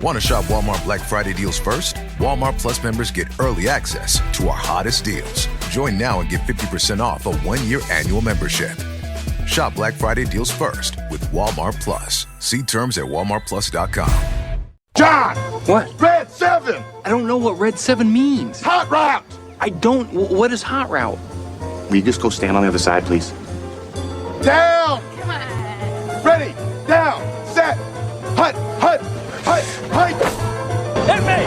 Want to shop Walmart Black Friday deals first? Walmart Plus members get early access to our hottest deals. Join now and get 50% off a 1-year annual membership. Shop Black Friday deals first with Walmart Plus. See terms at walmartplus.com. John! What? Red 7! I don't know what Red 7 means. Hot route! I don't. What is hot route? Will you just go stand on the other side, please? Down! Come on. Ready! Down! Set! Hut! Hut! Hut! Hut! Hit me!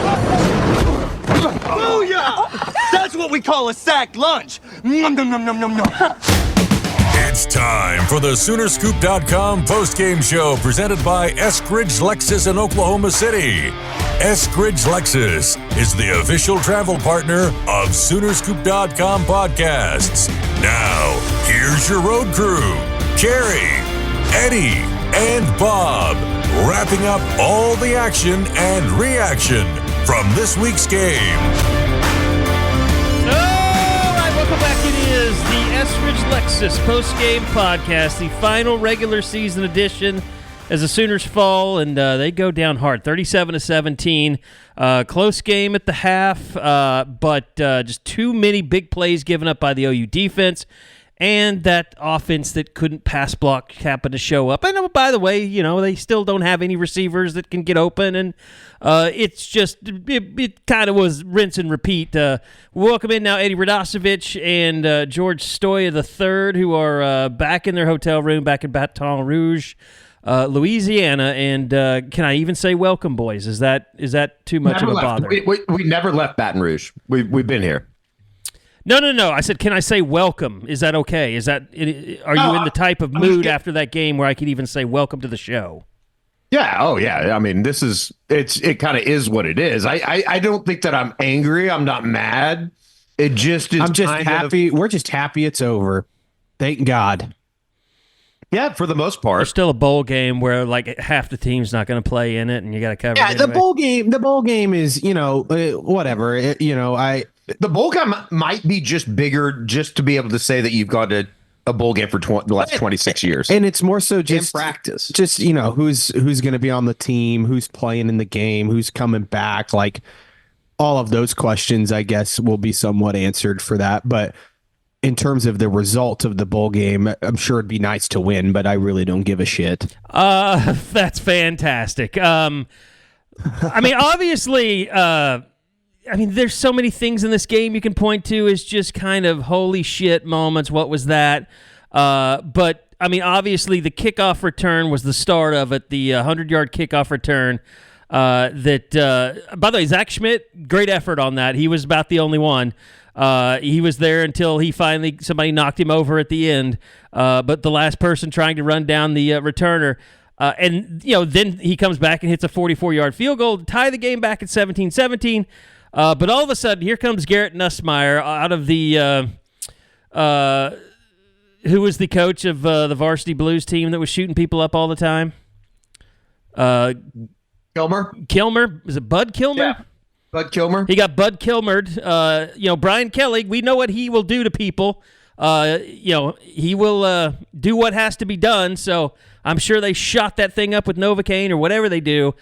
Booyah! That's what we call a sack lunch. Nom, nom, nom, nom, nom, nom. It's time for the Soonerscoop.com postgame show presented by Eskridge Lexus in Oklahoma City. Eskridge Lexus is the official travel partner of Soonerscoop.com podcasts. Now, here's your road crew, Carrie, Eddie, and Bob, wrapping up all the action and reaction from this week's game. Welcome back. It is the Eskridge Lexus postgame podcast, the final regular season edition as the Sooners fall, and they go down hard, 37-17. Close game at the half, but just too many big plays given up by the OU defense, and that offense that couldn't pass block happened to show up. And by the way, they still don't have any receivers that can get open, and it's just it kind of was rinse and repeat. Welcome in now Eddie Radosevich and George Stoya III, who are back in their hotel room back in Baton Rouge, Louisiana. And can I even say welcome, boys? Is that too much never of a left. bother? We never left Baton Rouge. We've been here. No. I said, can I say welcome? Is that okay? Are you in the type of mood after that game where I could even say welcome to the show? Yeah. Oh, yeah. I mean, it kind of is what it is. I don't think that I'm angry. I'm not mad. It just is. I'm just happy. We're just happy it's over. Thank God. Yeah, for the most part. There's still a bowl game where like half the team's not going to play in it, and you got to cover. Yeah, it the anyway. bowl game is whatever. The bowl game might be just bigger just to be able to say that you've gone to a bowl game for the last 26 years. And it's more so just practice. Just, who's going to be on the team, who's playing in the game, who's coming back. Like all of those questions, I guess, will be somewhat answered for that. But in terms of the result of the bowl game, I'm sure it'd be nice to win, but I really don't give a shit. That's fantastic. Obviously, there's so many things in this game you can point to as just kind of holy shit moments. What was that? But obviously the kickoff return was the start of it, the 100-yard kickoff return. By the way, Zach Schmidt, great effort on that. He was about the only one. He was there until somebody knocked him over at the end. But the last person trying to run down the returner. Then he comes back and hits a 44-yard field goal to tie the game back at 17-17. But all of a sudden, here comes Garrett Nussmeier out of the who was the coach of the varsity Blues team that was shooting people up all the time? Kilmer? Is it Bud Kilmer? Yeah. Bud Kilmer. He got Bud Kilmered. Brian Kelly, we know what he will do to people. He will do what has to be done. So I'm sure they shot that thing up with Novocaine or whatever they do.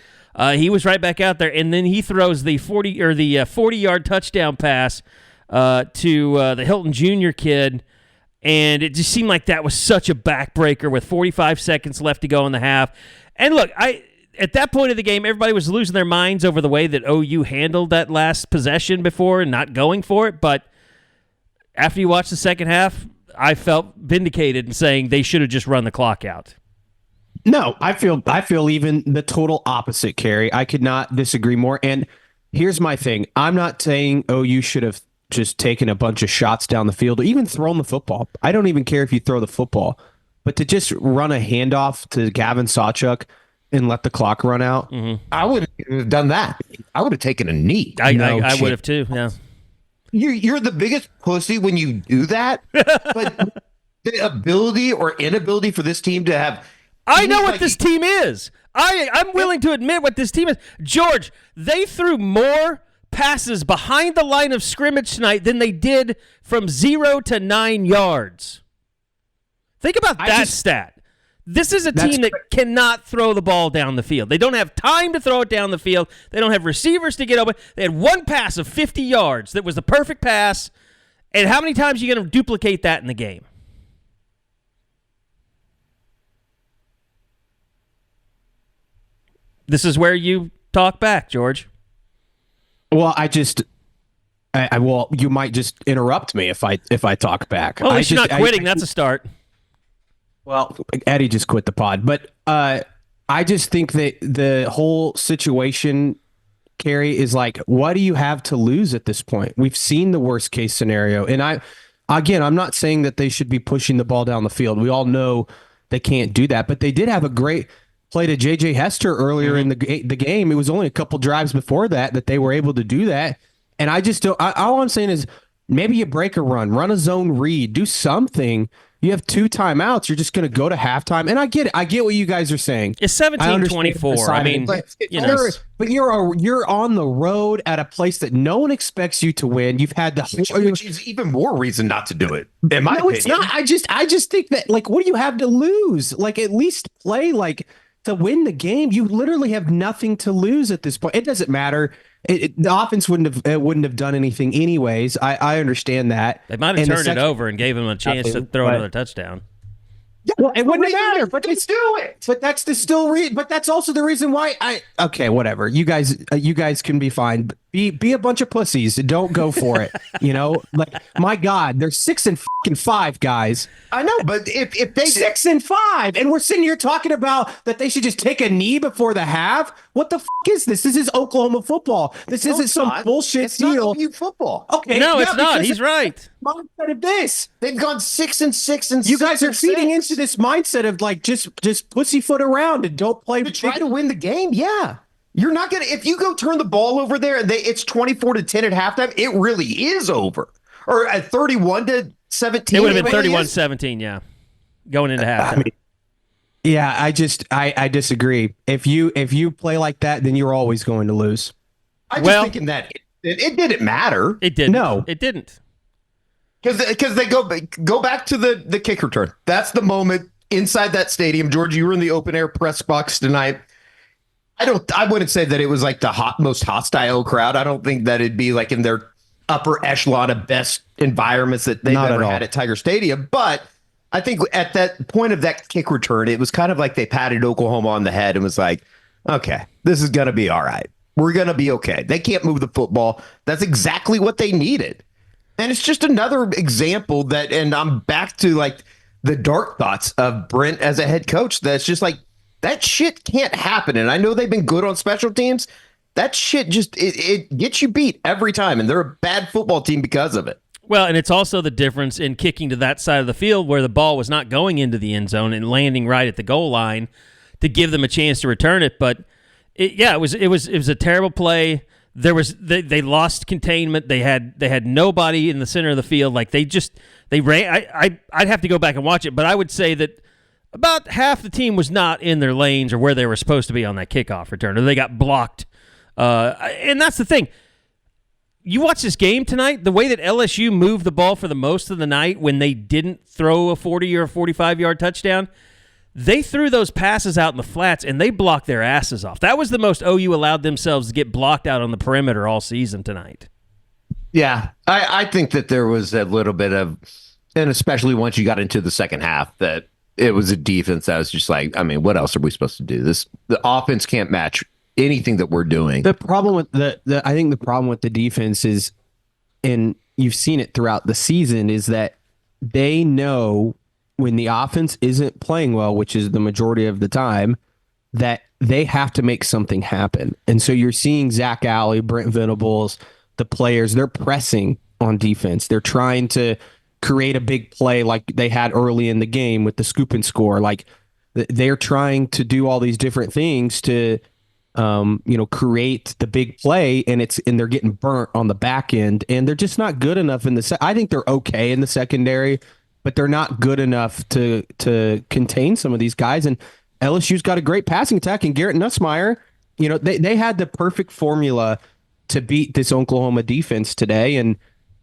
He was right back out there, and then he throws the 40-yard touchdown pass to the Hilton Jr. kid, and it just seemed like that was such a backbreaker with 45 seconds left to go in the half. And look, at that point of the game, everybody was losing their minds over the way that OU handled that last possession before and not going for it. But after you watch the second half, I felt vindicated in saying they should have just run the clock out. No, I feel even the total opposite, Carrie. I could not disagree more. And here's my thing. I'm not saying OU should have just taken a bunch of shots down the field or even thrown the football. I don't even care if you throw the football. But to just run a handoff to Gavin Sawchuk and let the clock run out. Mm-hmm. I would have done that. I would have taken a knee. I would have too, yeah. You're the biggest pussy when you do that. But the ability or inability for this team to have... I know what this team is. I'm willing to admit what this team is. George, they threw more passes behind the line of scrimmage tonight than they did from 0 to 9 yards. Think about that stat. This is a team that cannot throw the ball down the field. They don't have time to throw it down the field. They don't have receivers to get open. They had one pass of 50 yards that was the perfect pass. And how many times are you going to duplicate that in the game? This is where you talk back, George. Well, well, you might just interrupt me if I talk back. Well, at least you're not quitting. That's a start. Well, Eddie just quit the pod, but I just think that the whole situation, Carrie, is like, what do you have to lose at this point? We've seen the worst case scenario, and I'm not saying that they should be pushing the ball down the field. We all know they can't do that, but they did have a great play to J.J. Hester earlier in the game. It was only a couple drives before that they were able to do that, and I just don't. All I'm saying is maybe you break a run a zone read, do something. You have 2 timeouts. You're just going to go to halftime. And I get it. I get what you guys are saying. It's 17-24. I mean, but you're on the road at a place that no one expects you to win. You've had which is even more reason not to do it. In my opinion. It's not. I just think that, like, what do you have to lose? Like, at least play like to win the game. You literally have nothing to lose at this point. It doesn't matter. The offense wouldn't have done anything anyways. I understand that. They might have turned it over and gave him a chance to throw another touchdown. Yeah, well, it wouldn't matter, but let's do it. But that's but that's also the reason why okay, whatever. You guys can be fine. Be a bunch of pussies. Don't go for it. Like, my God, they're 6-5, guys. I know, but if they 6-5, and we're sitting here talking about that they should just take a knee before the half. What the is this? This is Oklahoma football. This isn't some bullshit deal. It's not football. Okay, no, it's not. He's right. Mindset of this. They've gone 6-6 and you guys are feeding into this mindset of like just pussyfoot around and don't play to try to win the game. Yeah. You're not going to, if you go turn the ball over there and it's 24-10 at halftime, it really is over. Or at 31-17. It would have been 31-17, yeah. Going into halftime. Yeah, I disagree. If you play like that, then you're always going to lose. I'm just thinking that it didn't matter. It didn't. No. It didn't. Because they go back to the kick return. That's the moment inside that stadium. George, you were in the open air press box tonight. I wouldn't say that it was like the most hostile crowd. I don't think that it'd be like in their upper echelon of best environments that they've ever had at Tiger Stadium. But I think at that point of that kick return, it was kind of like they patted Oklahoma on the head and was like, okay, this is going to be all right. We're going to be okay. They can't move the football. That's exactly what they needed. And it's just another example that, and I'm back to like the dark thoughts of Brent as a head coach. That's just like, that shit can't happen. And I know they've been good on special teams. That shit just, it gets you beat every time. And they're a bad football team because of it. Well, and it's also the difference in kicking to that side of the field where the ball was not going into the end zone and landing right at the goal line to give them a chance to return it. But it was a terrible play. They lost containment. They had nobody in the center of the field. Like they ran. I'd have to go back and watch it, but I would say that about half the team was not in their lanes or where they were supposed to be on that kickoff return, or they got blocked. And that's the thing. You watch this game tonight, the way that LSU moved the ball for the most of the night when they didn't throw a 40 or a 45-yard touchdown, they threw those passes out in the flats, and they blocked their asses off. That was the most OU allowed themselves to get blocked out on the perimeter all season tonight. Yeah, I think that there was a little bit of, and especially once you got into the second half, that it was a defense that was just like, I mean, what else are we supposed to do? The offense can't match anything that we're doing. The problem with I think the problem with the defense is, and you've seen it throughout the season, is that they know when the offense isn't playing well, which is the majority of the time, that they have to make something happen. And so you're seeing Zach Alley, Brent Venables, the players, they're pressing on defense. They're trying to create a big play like they had early in the game with the scoop and score. Like they're trying to do all these different things to create the big play, and they're getting burnt on the back end, and they're just not good enough in the I think they're okay in the secondary, but they're not good enough to contain some of these guys. And LSU's got a great passing attack, and Garrett Nussmeier, they had the perfect formula to beat this Oklahoma defense today. And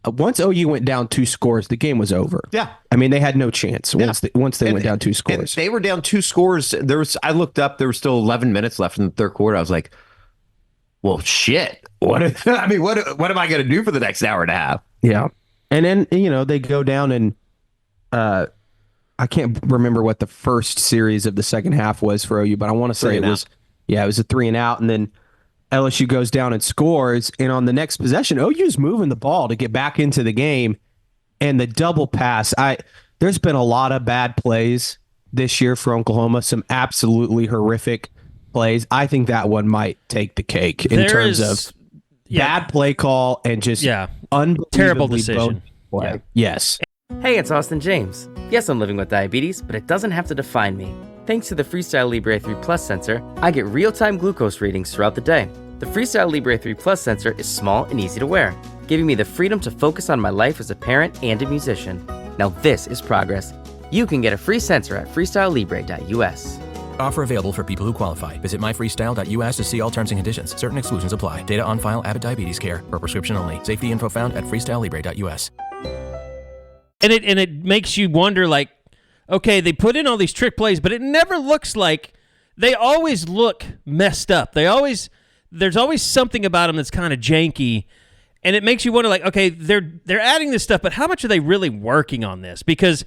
once OU went down 2 scores, the game was over. Yeah. I mean, they had no chance once they went down 2 scores. And they were down 2 scores. I looked up, there was still 11 minutes left in the third quarter. I was like, well, shit. What am I going to do for the next hour and a half? Yeah. And then, they go down and I can't remember what the first series of the second half was for OU, but I want to say it was a 3 and out. And then LSU goes down and scores. And on the next possession, OU's moving the ball to get back into the game. And the double pass, there's been a lot of bad plays this year for Oklahoma, some absolutely horrific plays. I think that one might take the cake in terms of bad play call and just terrible decision. Play. Yeah. Yes. Hey, it's Austin James. Yes, I'm living with diabetes, but it doesn't have to define me. Thanks to the Freestyle Libre 3 Plus sensor, I get real-time glucose readings throughout the day. The Freestyle Libre 3 Plus sensor is small and easy to wear, giving me the freedom to focus on my life as a parent and a musician. Now this is progress. You can get a free sensor at freestylelibre.us. Offer available for people who qualify. Visit myfreestyle.us to see all terms and conditions. Certain exclusions apply. Data on file. Abbott Diabetes Care. For prescription only. Safety info found at freestylelibre.us. And it makes you wonder, like, okay, they put in all these trick plays, but it never looks like they always look messed up. There's always something about them that's kind of janky, and it makes you wonder, like, okay, they're adding this stuff, but how much are they really working on this? Because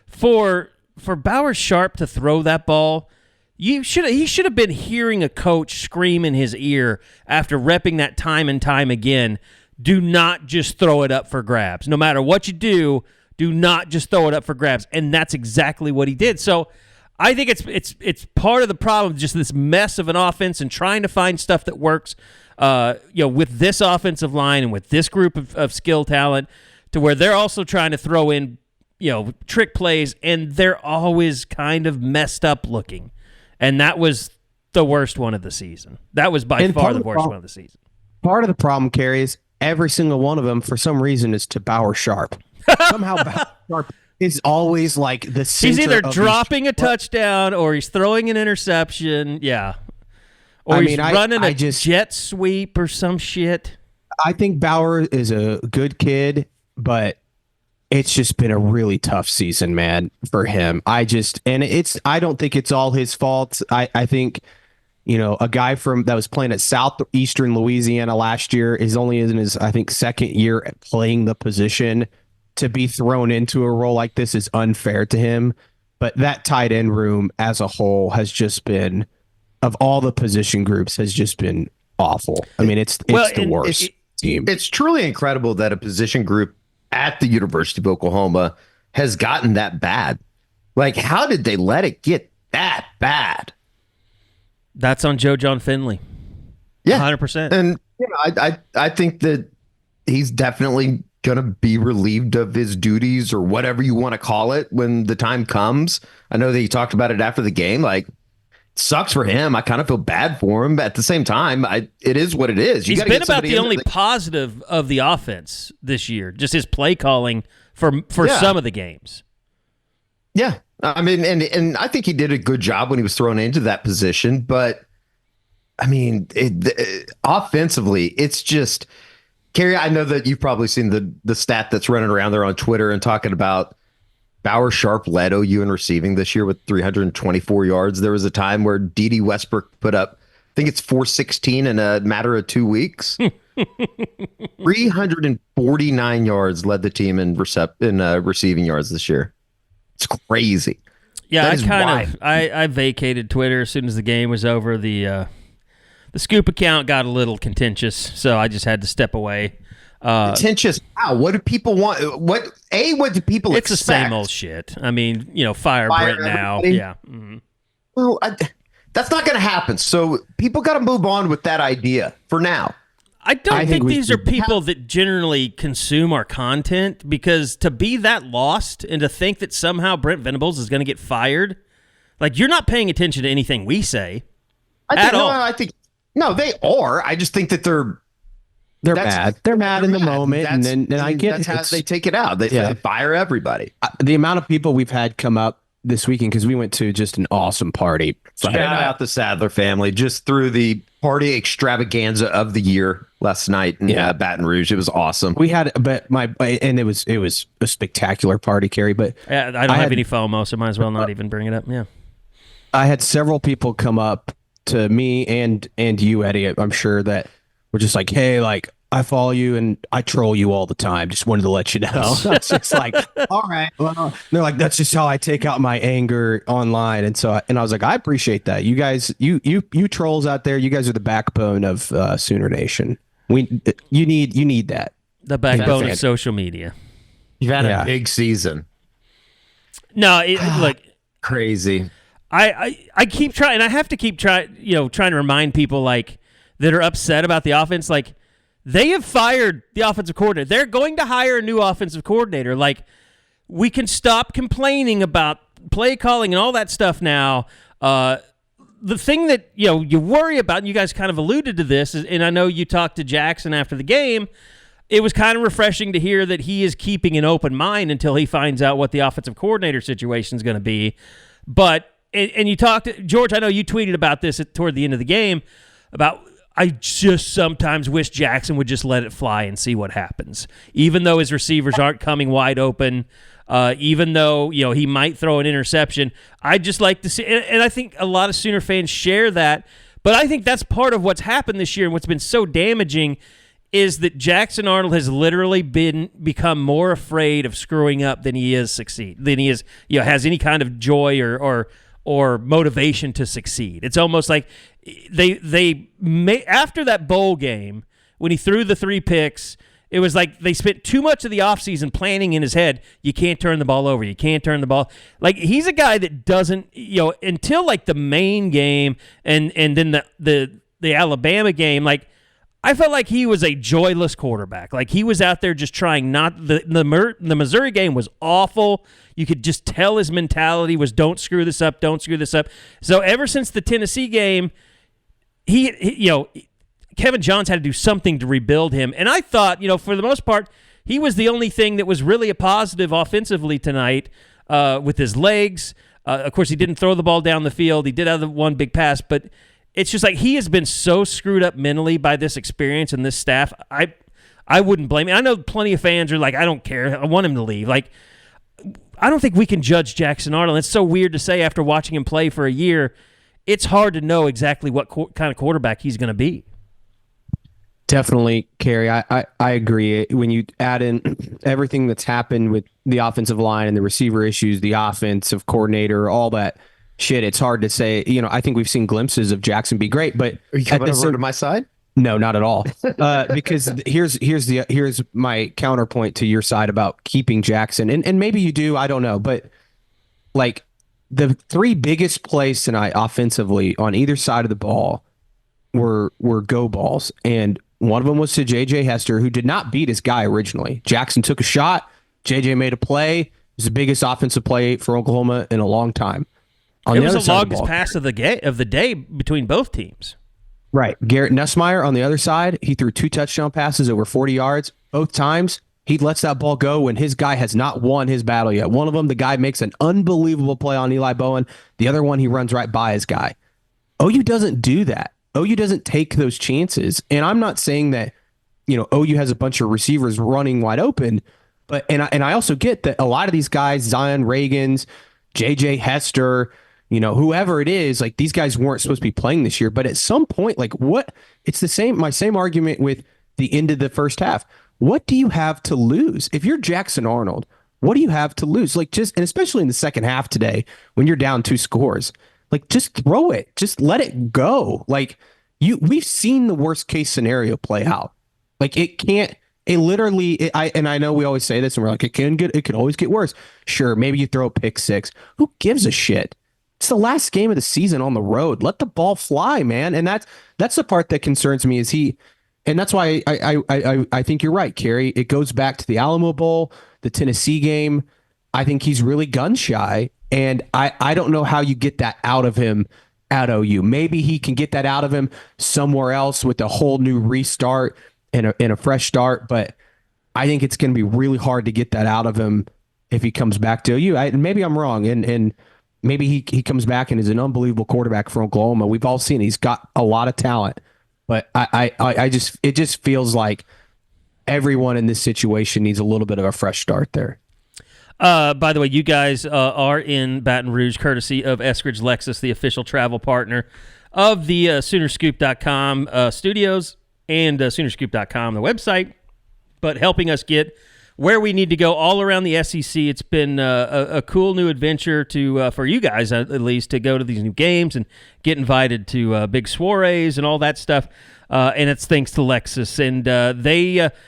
for Bauer Sharp to throw that ball, he should have been hearing a coach scream in his ear after repping that time and time again. Do not just throw it up for grabs. No matter what you do not just throw it up for grabs. And that's exactly what he did. So I think it's part of the problem, just this mess of an offense and trying to find stuff that works with this offensive line and with this group of skill talent, to where they're also trying to throw in trick plays, and they're always kind of messed up looking. And that was the worst one of the season. That was by far the worst one of the season. Part of the problem, Kerry, is every single one of them, for some reason, is to Bauer Sharp. Somehow Bauer Sharp is always like the center. He's either dropping a touchdown or he's throwing an interception. Yeah. Or he's running a jet sweep or some shit. I think Bauer is a good kid, but it's just been a really tough season, man, for him. I don't think it's all his fault. I think, a guy that was playing at Southeastern Louisiana last year is only in his, I think, second year at playing the position. To be thrown into a role like this is unfair to him. But that tight end room as a whole has just been, of all the position groups, has just been awful. I mean, it's the worst team. It's truly incredible that a position group at the University of Oklahoma has gotten that bad. Like, how did they let it get that bad? That's on Joe John Finley. Yeah, 100%. And I think that he's definitely going to be relieved of his duties, or whatever you want to call it, when the time comes. I know that he talked about it after the game. Like, it sucks for him. I kind of feel bad for him, but at the same time, it is what it is. He's been about the only positive of the offense this year, just his play calling for some of the games. Yeah. I mean, and I think he did a good job when he was thrown into that position, but I mean, offensively, it's just, Kerry, I know that you've probably seen the stat that's running around there on Twitter and talking about Bauer Sharp led OU in receiving this year with 324 yards. There was a time where D.D. Westbrook put up, I think it's 416 in a matter of 2 weeks. 349 yards led the team in receiving yards this year. It's crazy. Yeah, I vacated Twitter as soon as the game was over. The Scoop account got a little contentious, so I just had to step away. Contentious? How? What do people want? What do people expect? It's the same old shit. I mean, fire Brent now. Yeah. Mm-hmm. Well, that's not going to happen. So people got to move on with that idea for now. I don't think these are people that generally consume our content, because to be that lost and to think that somehow Brent Venables is going to get fired, like, you're not paying attention to anything we say at all. No, they are. I just think that they're mad. They're mad in the moment, and I get that's how they take it out. They fire everybody. The amount of people we've had come up this weekend because we went to just an awesome party. Shout out the Sadler family. Just threw the party extravaganza of the year last night in Baton Rouge. It was awesome. We had, and it was a spectacular party, Kerry. But I don't have any FOMO, so might as well not even bring it up. Yeah, I had several people come up to me and you, Eddie. I'm sure that were just like, hey, like, I follow you and I troll you all the time. Just wanted to let you know. It's just like, all right. Well, they're like, that's just how I take out my anger online. And so, I was like, I appreciate that. You guys, you trolls out there, you guys are the backbone of Sooner Nation. You need that. The backbone of social media. You've had a big season. No, look, crazy. I keep trying, and I have to keep trying to remind people like that are upset about the offense, like, they have fired the offensive coordinator. They're going to hire a new offensive coordinator. Like, we can stop complaining about play calling and all that stuff now. The thing that you worry about, and you guys kind of alluded to this, and I know you talked to Jackson after the game, it was kind of refreshing to hear that he is keeping an open mind until he finds out what the offensive coordinator situation is going to be. But, and you talked to, George, I know you tweeted about this toward the end of the game, about I just sometimes wish Jackson would just let it fly and see what happens. Even though his receivers aren't coming wide open, even though he might throw an interception, I'd just like to see, and I think a lot of Sooner fans share that, but I think that's part of what's happened this year and what's been so damaging is that Jackson Arnold has literally become more afraid of screwing up than he is has any kind of joy or motivation to succeed. It's almost like after that bowl game, when he threw the 3 picks, it was like they spent too much of the offseason planning in his head, you can't turn the ball over, you can't turn the ball. Like, he's a guy that doesn't, until like the Maine game and then the Alabama game, like, I felt like he was a joyless quarterback. Like, he was out there just trying the Missouri game was awful. You could just tell his mentality was don't screw this up, don't screw this up. So ever since the Tennessee game, Kevin Johns had to do something to rebuild him. And I thought, for the most part, he was the only thing that was really a positive offensively tonight with his legs. Of course, he didn't throw the ball down the field. He did have the one big pass, but it's just like he has been so screwed up mentally by this experience and this staff. I wouldn't blame him. I know plenty of fans are like, I don't care. I want him to leave. Like, I don't think we can judge Jackson Arnold. It's so weird to say after watching him play for a year. It's hard to know exactly what kind of quarterback he's going to be. Definitely, Kerry. I agree. When you add in everything that's happened with the offensive line and the receiver issues, the offensive coordinator, all that shit, it's hard to say. I think we've seen glimpses of Jackson be great, but are you coming over to my side? No, not at all. Because here's my counterpoint to your side about keeping Jackson, and maybe you do, I don't know, but like the 3 biggest plays tonight offensively on either side of the ball were go balls, and one of them was to J.J. Hester, who did not beat his guy originally. Jackson took a shot, J.J. made a play. It was the biggest offensive play for Oklahoma in a long time. It was the longest pass of the day between both teams. Right. Garrett Nussmeier on the other side, he threw 2 touchdown passes over 40 yards. Both times, he lets that ball go when his guy has not won his battle yet. One of them, the guy makes an unbelievable play on Eli Bowen. The other one, he runs right by his guy. OU doesn't do that. OU doesn't take those chances. And I'm not saying that, OU has a bunch of receivers running wide open, but and I also get that a lot of these guys, Zion Reagans, J.J. Hester, whoever it is, like, these guys weren't supposed to be playing this year. But at some point, like, it's my same argument with the end of the first half. What do you have to lose? If you're Jackson Arnold, what do you have to lose? Like, and especially in the second half today, when you're down 2 scores, like, just throw it, just let it go. Like, we've seen the worst case scenario play out. Like, I know we always say this and we're like, it can always get worse. Sure. Maybe you throw a pick 6. Who gives a shit? It's the last game of the season on the road. Let the ball fly, man. And that's the part that concerns me and that's why I think you're right, Kerry. It goes back to the Alamo Bowl, the Tennessee game. I think he's really gun shy, and I don't know how you get that out of him at OU. Maybe he can get that out of him somewhere else with a whole new restart and a fresh start, but I think it's going to be really hard to get that out of him if he comes back to OU. Maybe I'm wrong, and maybe he comes back and is an unbelievable quarterback for Oklahoma. We've all seen he's got a lot of talent, but it just feels like everyone in this situation needs a little bit of a fresh start there. By the way, you guys are in Baton Rouge, courtesy of Eskridge Lexus, the official travel partner of the Soonerscoop.com studios and Soonerscoop.com, the website, but helping us get where we need to go all around the SEC. It's been a cool new adventure for you guys, at least, to go to these new games and get invited to big soirees and all that stuff. And it's thanks to Lexus. And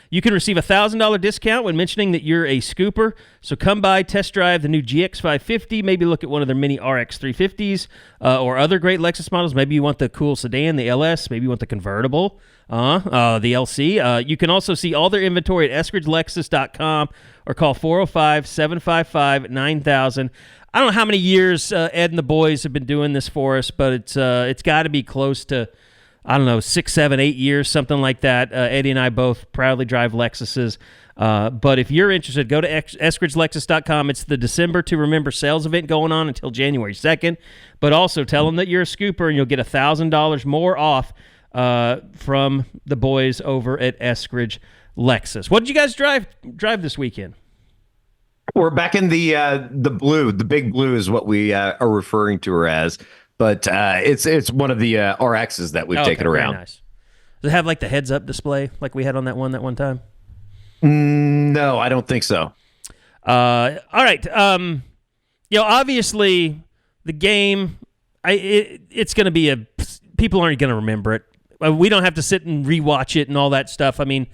you can receive a $1,000 discount when mentioning that you're a scooper. So come by, test drive the new GX550, maybe look at one of their mini RX 350s or other great Lexus models. Maybe you want the cool sedan, the LS. Maybe you want the convertible, the LC. You can also see all their inventory at eskridgelexus.com or call 405-755-9000. I don't know how many years Ed and the boys have been doing this for us, but it's got to be close to, I don't know, 6, 7, 8 years, something like that. Eddie and I both proudly drive Lexuses. But if you're interested, go to eskridgelexus.com. It's the December to Remember sales event going on until January 2nd. But also tell them that you're a scooper and you'll get $1,000 more off from the boys over at Eskridge Lexus. What did you guys drive this weekend? We're back in the blue. The big blue is what we are referring to her as. But it's one of the RXs that we've taken around. Very nice. Does it have like the heads-up display like we had on that one time? No, I don't think so. All right. Obviously the game, it's going to be people aren't going to remember it. We don't have to sit and rewatch it and all that stuff. I mean,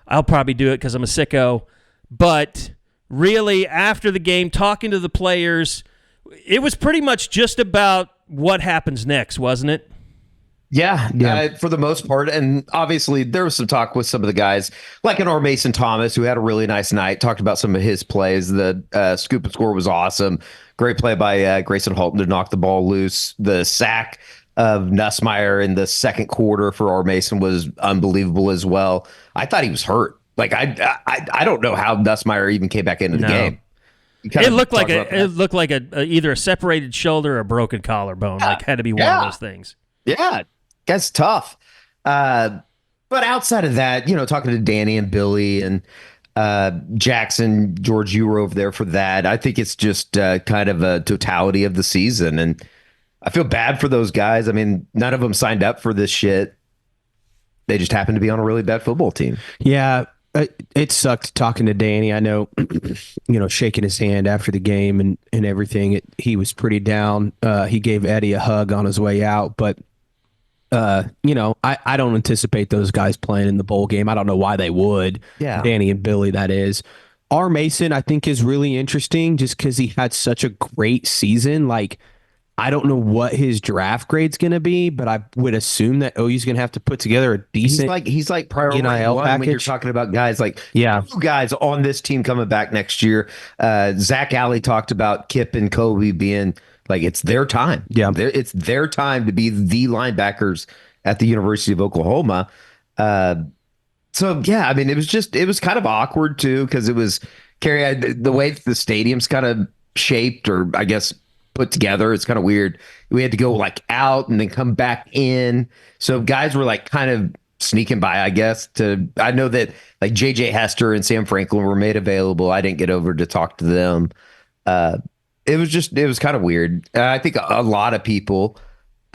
I'll probably do it because I'm a sicko. But really, after the game, talking to the players, it was pretty much just about what happens next, wasn't it? Yeah. For the most part. And obviously there was some talk with some of the guys, like an Mason Thomas, who had a really nice night, talked about some of his plays. The scoop and score was awesome. Great play by Grayson Halton to knock the ball loose. The sack of Nussmeier in the second quarter for Mason was unbelievable as well. I thought he was hurt. Like, I don't know how Nussmeier even came back into the game. It looked like either a separated shoulder or a broken collarbone. Like, had to be one of those things. Yeah, that's tough. But outside of that, talking to Danny and Billy and Jackson, George, you were over there for that. I think it's just kind of a totality of the season, and I feel bad for those guys. I mean, none of them signed up for this shit. They just happened to be on a really bad football team. Yeah. It sucked talking to Danny. I know, shaking his hand after the game and everything. He was pretty down. He gave Eddie a hug on his way out. But, I don't anticipate those guys playing in the bowl game. I don't know why they would. Yeah. Danny and Billy, that is. Mason, I think, is really interesting just because he had such a great season. Like, I don't know what his draft grade's going to be, but I would assume that OU's going to have to put together a decent he's like priority NIL one package. When you're talking about guys like two guys on this team coming back next year. Zach Alley talked about Kip and Kobe being like, it's their time. Yeah. It's their time to be the linebackers at the University of Oklahoma. So, yeah, I mean, it was kind of awkward, too, because it was, Kerry, the way the stadium's kind of shaped, or I guess put together, it's kind of weird. We had to go like out and then come back in. So guys were like kind of sneaking by, I guess. I know that like JJ Hester and Sam Franklin were made available. I didn't get over to talk to them. It was kind of weird. I think a lot of people,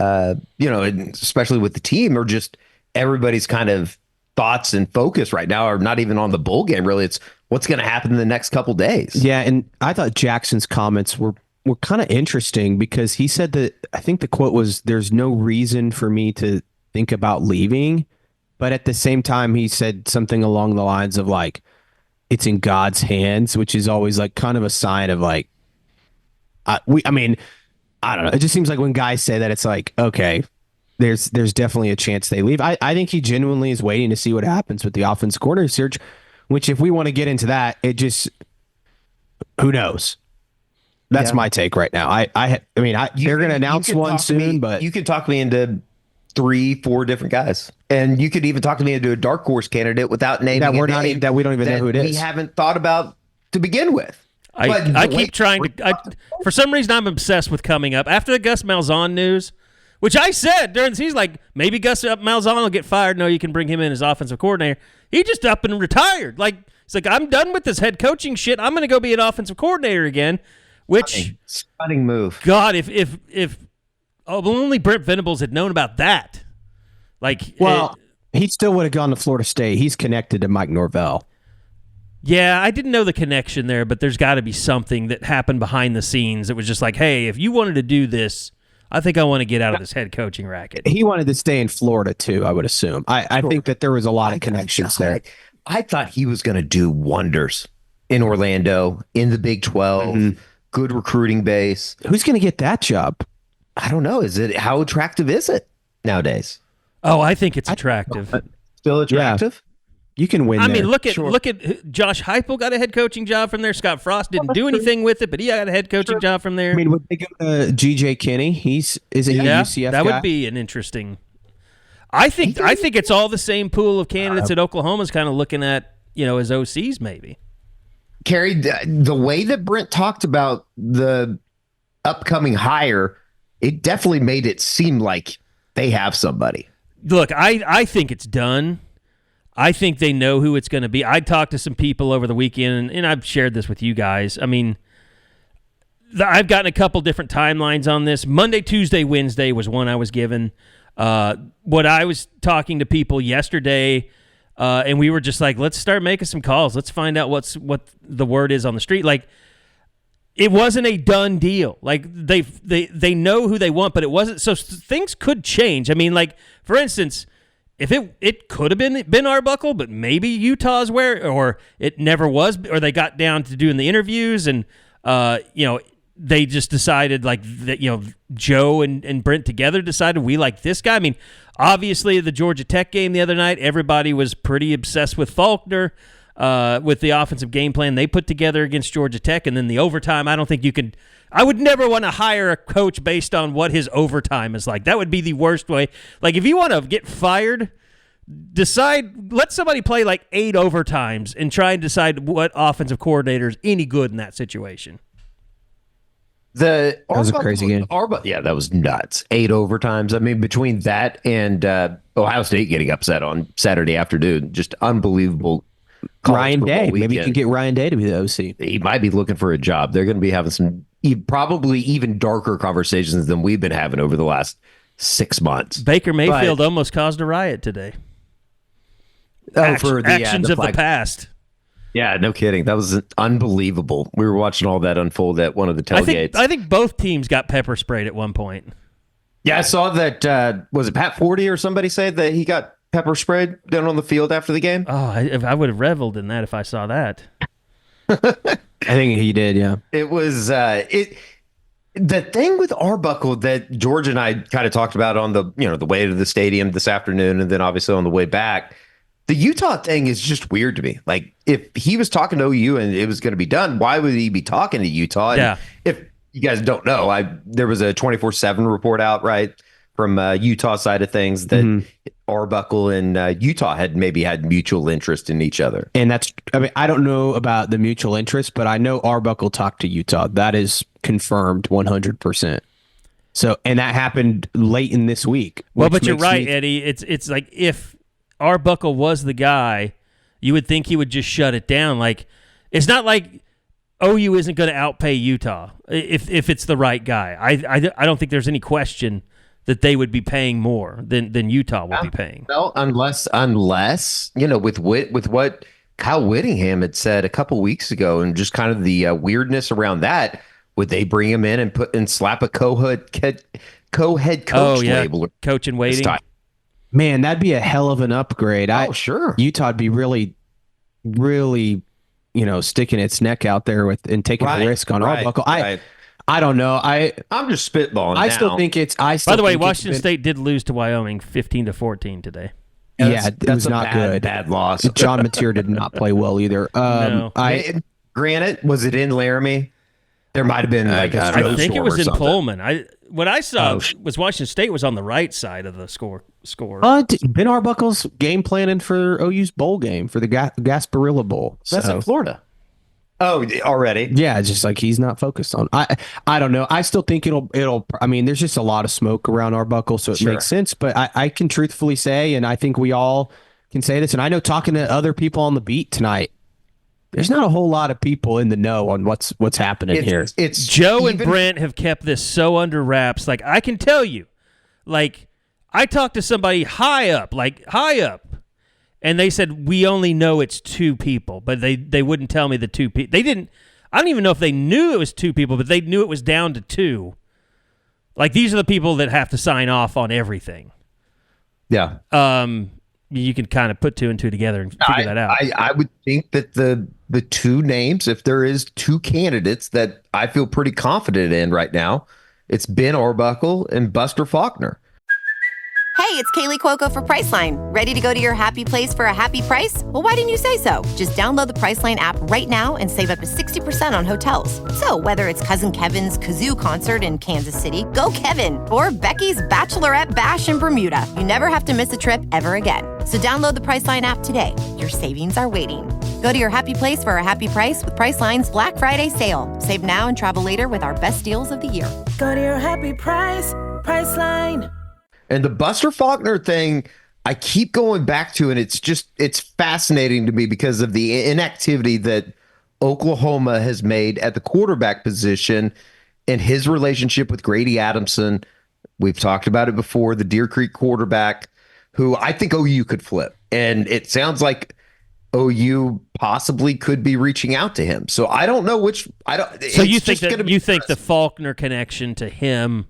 especially with the team, are just everybody's kind of thoughts and focus right now are not even on the bowl game. Really, it's what's going to happen in the next couple days. Yeah, and I thought Jackson's comments were kind of interesting because he said that, I think the quote was, "There's no reason for me to think about leaving," but at the same time he said something along the lines of like, it's in God's hands, which is always like kind of a sign of like, I mean, I don't know. It just seems like when guys say that, it's like, okay, there's definitely a chance they leave. I think he genuinely is waiting to see what happens with the offense corner search, which if we want to get into that, who knows? That's my take right now. They're going to announce one soon, but you could talk me into 3-4 different guys, and you could even talk me into a dark horse candidate without naming that we don't even know who it is. We haven't thought about to begin with. I keep trying to. For some reason, I'm obsessed with coming up after the Gus Malzahn news, which I said during the season, like maybe Gus Malzahn will get fired. No, you can bring him in as offensive coordinator. He just up and retired. Like it's like I'm done with this head coaching shit. I'm going to go be an offensive coordinator again. Which stunning move. God, if only Brent Venables had known about that. Like, he still would have gone to Florida State. He's connected to Mike Norvell. Yeah, I didn't know the connection there, but there's got to be something that happened behind the scenes. It was just like, hey, if you wanted to do this, I think I want to get out of this head coaching racket. He wanted to stay in Florida too, I would assume. I think that there was a lot of connections there. I thought he was going to do wonders in Orlando, in the Big 12, good recruiting base. Who's going to get that job? I don't know. How attractive is it nowadays? Oh, I think it's attractive. Still attractive? Yeah. You can win. I mean, look at Josh Heupel got a head coaching job from there. Scott Frost didn't do anything with it, but he got a head coaching job from there. I mean, would they go to G.J. Kinney? Isn't he a UCF that guy? Would be an interesting. I think it's all the same pool of candidates that Oklahoma's kind of looking at, as OCs maybe. Kerry, the way that Brent talked about the upcoming hire, it definitely made it seem like they have somebody. Look, I think it's done. I think they know who it's going to be. I talked to some people over the weekend, and I've shared this with you guys. I mean, I've gotten a couple different timelines on this. Monday, Tuesday, Wednesday was one I was given. What I was talking to people yesterday, and we were just like, let's start making some calls. Let's find out what the word is on the street. Like, it wasn't a done deal. Like, they know who they want, but it wasn't. So things could change. I mean, like, for instance, if it could have been Arbuckle, but maybe Utah's where, or it never was, or they got down to doing the interviews and, they just decided like that, Joe and Brent together decided we like this guy. I mean, obviously the Georgia Tech game the other night, everybody was pretty obsessed with Faulkner, with the offensive game plan they put together against Georgia Tech. And then the overtime, I don't think you can, I would never want to hire a coach based on what his overtime is like. That would be the worst way. Like, if you want to get fired, let somebody play like 8 overtimes and try and decide what offensive coordinator is any good in that situation. That was a crazy game. Yeah, that was nuts. 8 overtimes. I mean, between that and Ohio State getting upset on Saturday afternoon, just unbelievable. Ryan Day. Maybe you can get Ryan Day to be the OC. He might be looking for a job. They're going to be having some probably even darker conversations than we've been having over the last 6 months. Baker Mayfield almost caused a riot today. For the actions of the past. Yeah, no kidding. That was unbelievable. We were watching all that unfold at one of the tailgates. I think both teams got pepper sprayed at one point. Yeah, I saw that. Was it Pat Forty or somebody said that he got pepper sprayed down on the field after the game? Oh, I would have reveled in that if I saw that. I think he did, yeah. It was the thing with Arbuckle that George and I kind of talked about on the way to the stadium this afternoon, and then obviously on the way back. The Utah thing is just weird to me. Like, if he was talking to OU and it was going to be done, why would he be talking to Utah? And yeah. If you guys don't know, there was a 24/7 report out, right, from Utah side of things that Arbuckle and Utah had maybe had mutual interest in each other. And I don't know about the mutual interest, but I know Arbuckle talked to Utah. That is confirmed 100%. So, and that happened late in this week. Well, but you're right, Eddie. It's like if Arbuckle was the guy, you would think he would just shut it down. Like, it's not like OU isn't going to outpay Utah if it's the right guy. I don't think there's any question that they would be paying more than Utah will be paying. No, unless with what Kyle Whittingham had said a couple weeks ago, and just kind of the weirdness around that, would they bring him in and slap a co-head coach label? Coach in waiting. Man, that'd be a hell of an upgrade. Sure. Utah'd be really, really, sticking its neck out there and taking a risk on Arbuckle. I don't know. I'm just spitballing. I still think it's. By the way, Washington State did lose to Wyoming 15-14 today. Yeah, it was not good. Bad loss. John Mateer did not play well either. No. Granted, was it in Laramie? There might have been like I think it was in Pullman. What I saw was Washington State was on the right side of the score. Ben Arbuckle's game planning for OU's bowl game, for the Gasparilla Bowl. That's in Florida. Oh, already? Yeah, it's just like he's not focused on. I don't know. I still think it'll. I mean, there's just a lot of smoke around Arbuckle, so it makes sense. But I can truthfully say, and I think we all can say this, and I know talking to other people on the beat tonight, there's not a whole lot of people in the know on what's happening here. It's Joe and Brent have kept this so under wraps. Like, I can tell you, like, I talked to somebody high up, and they said, we only know it's 2 people, but they wouldn't tell me the 2 people. They didn't. I don't even know if they knew it was 2 people, but they knew it was down to 2. Like, these are the people that have to sign off on everything. Yeah. You can kind of put 2 and 2 together and figure that out. I would think that the 2 names, if there is 2 candidates that I feel pretty confident in right now, it's Ben Arbuckle and Buster Faulkner. Hey, it's Kaylee Cuoco for Priceline. Ready to go to your happy place for a happy price? Well, why didn't you say so? Just download the Priceline app right now and save up to 60% on hotels. So whether it's Cousin Kevin's Kazoo Concert in Kansas City, go Kevin, or Becky's Bachelorette Bash in Bermuda, you never have to miss a trip ever again. So download the Priceline app today. Your savings are waiting. Go to your happy place for a happy price with Priceline's Black Friday sale. Save now and travel later with our best deals of the year. Go to your happy price, Priceline. And the Buster Faulkner thing, I keep going back to, and it's fascinating to me because of the inactivity that Oklahoma has made at the quarterback position and his relationship with Grady Adamson. We've talked about it before, the Deer Creek quarterback, who I think OU could flip. And it sounds like OU possibly could be reaching out to him. So I don't know which. So you think the Faulkner connection to him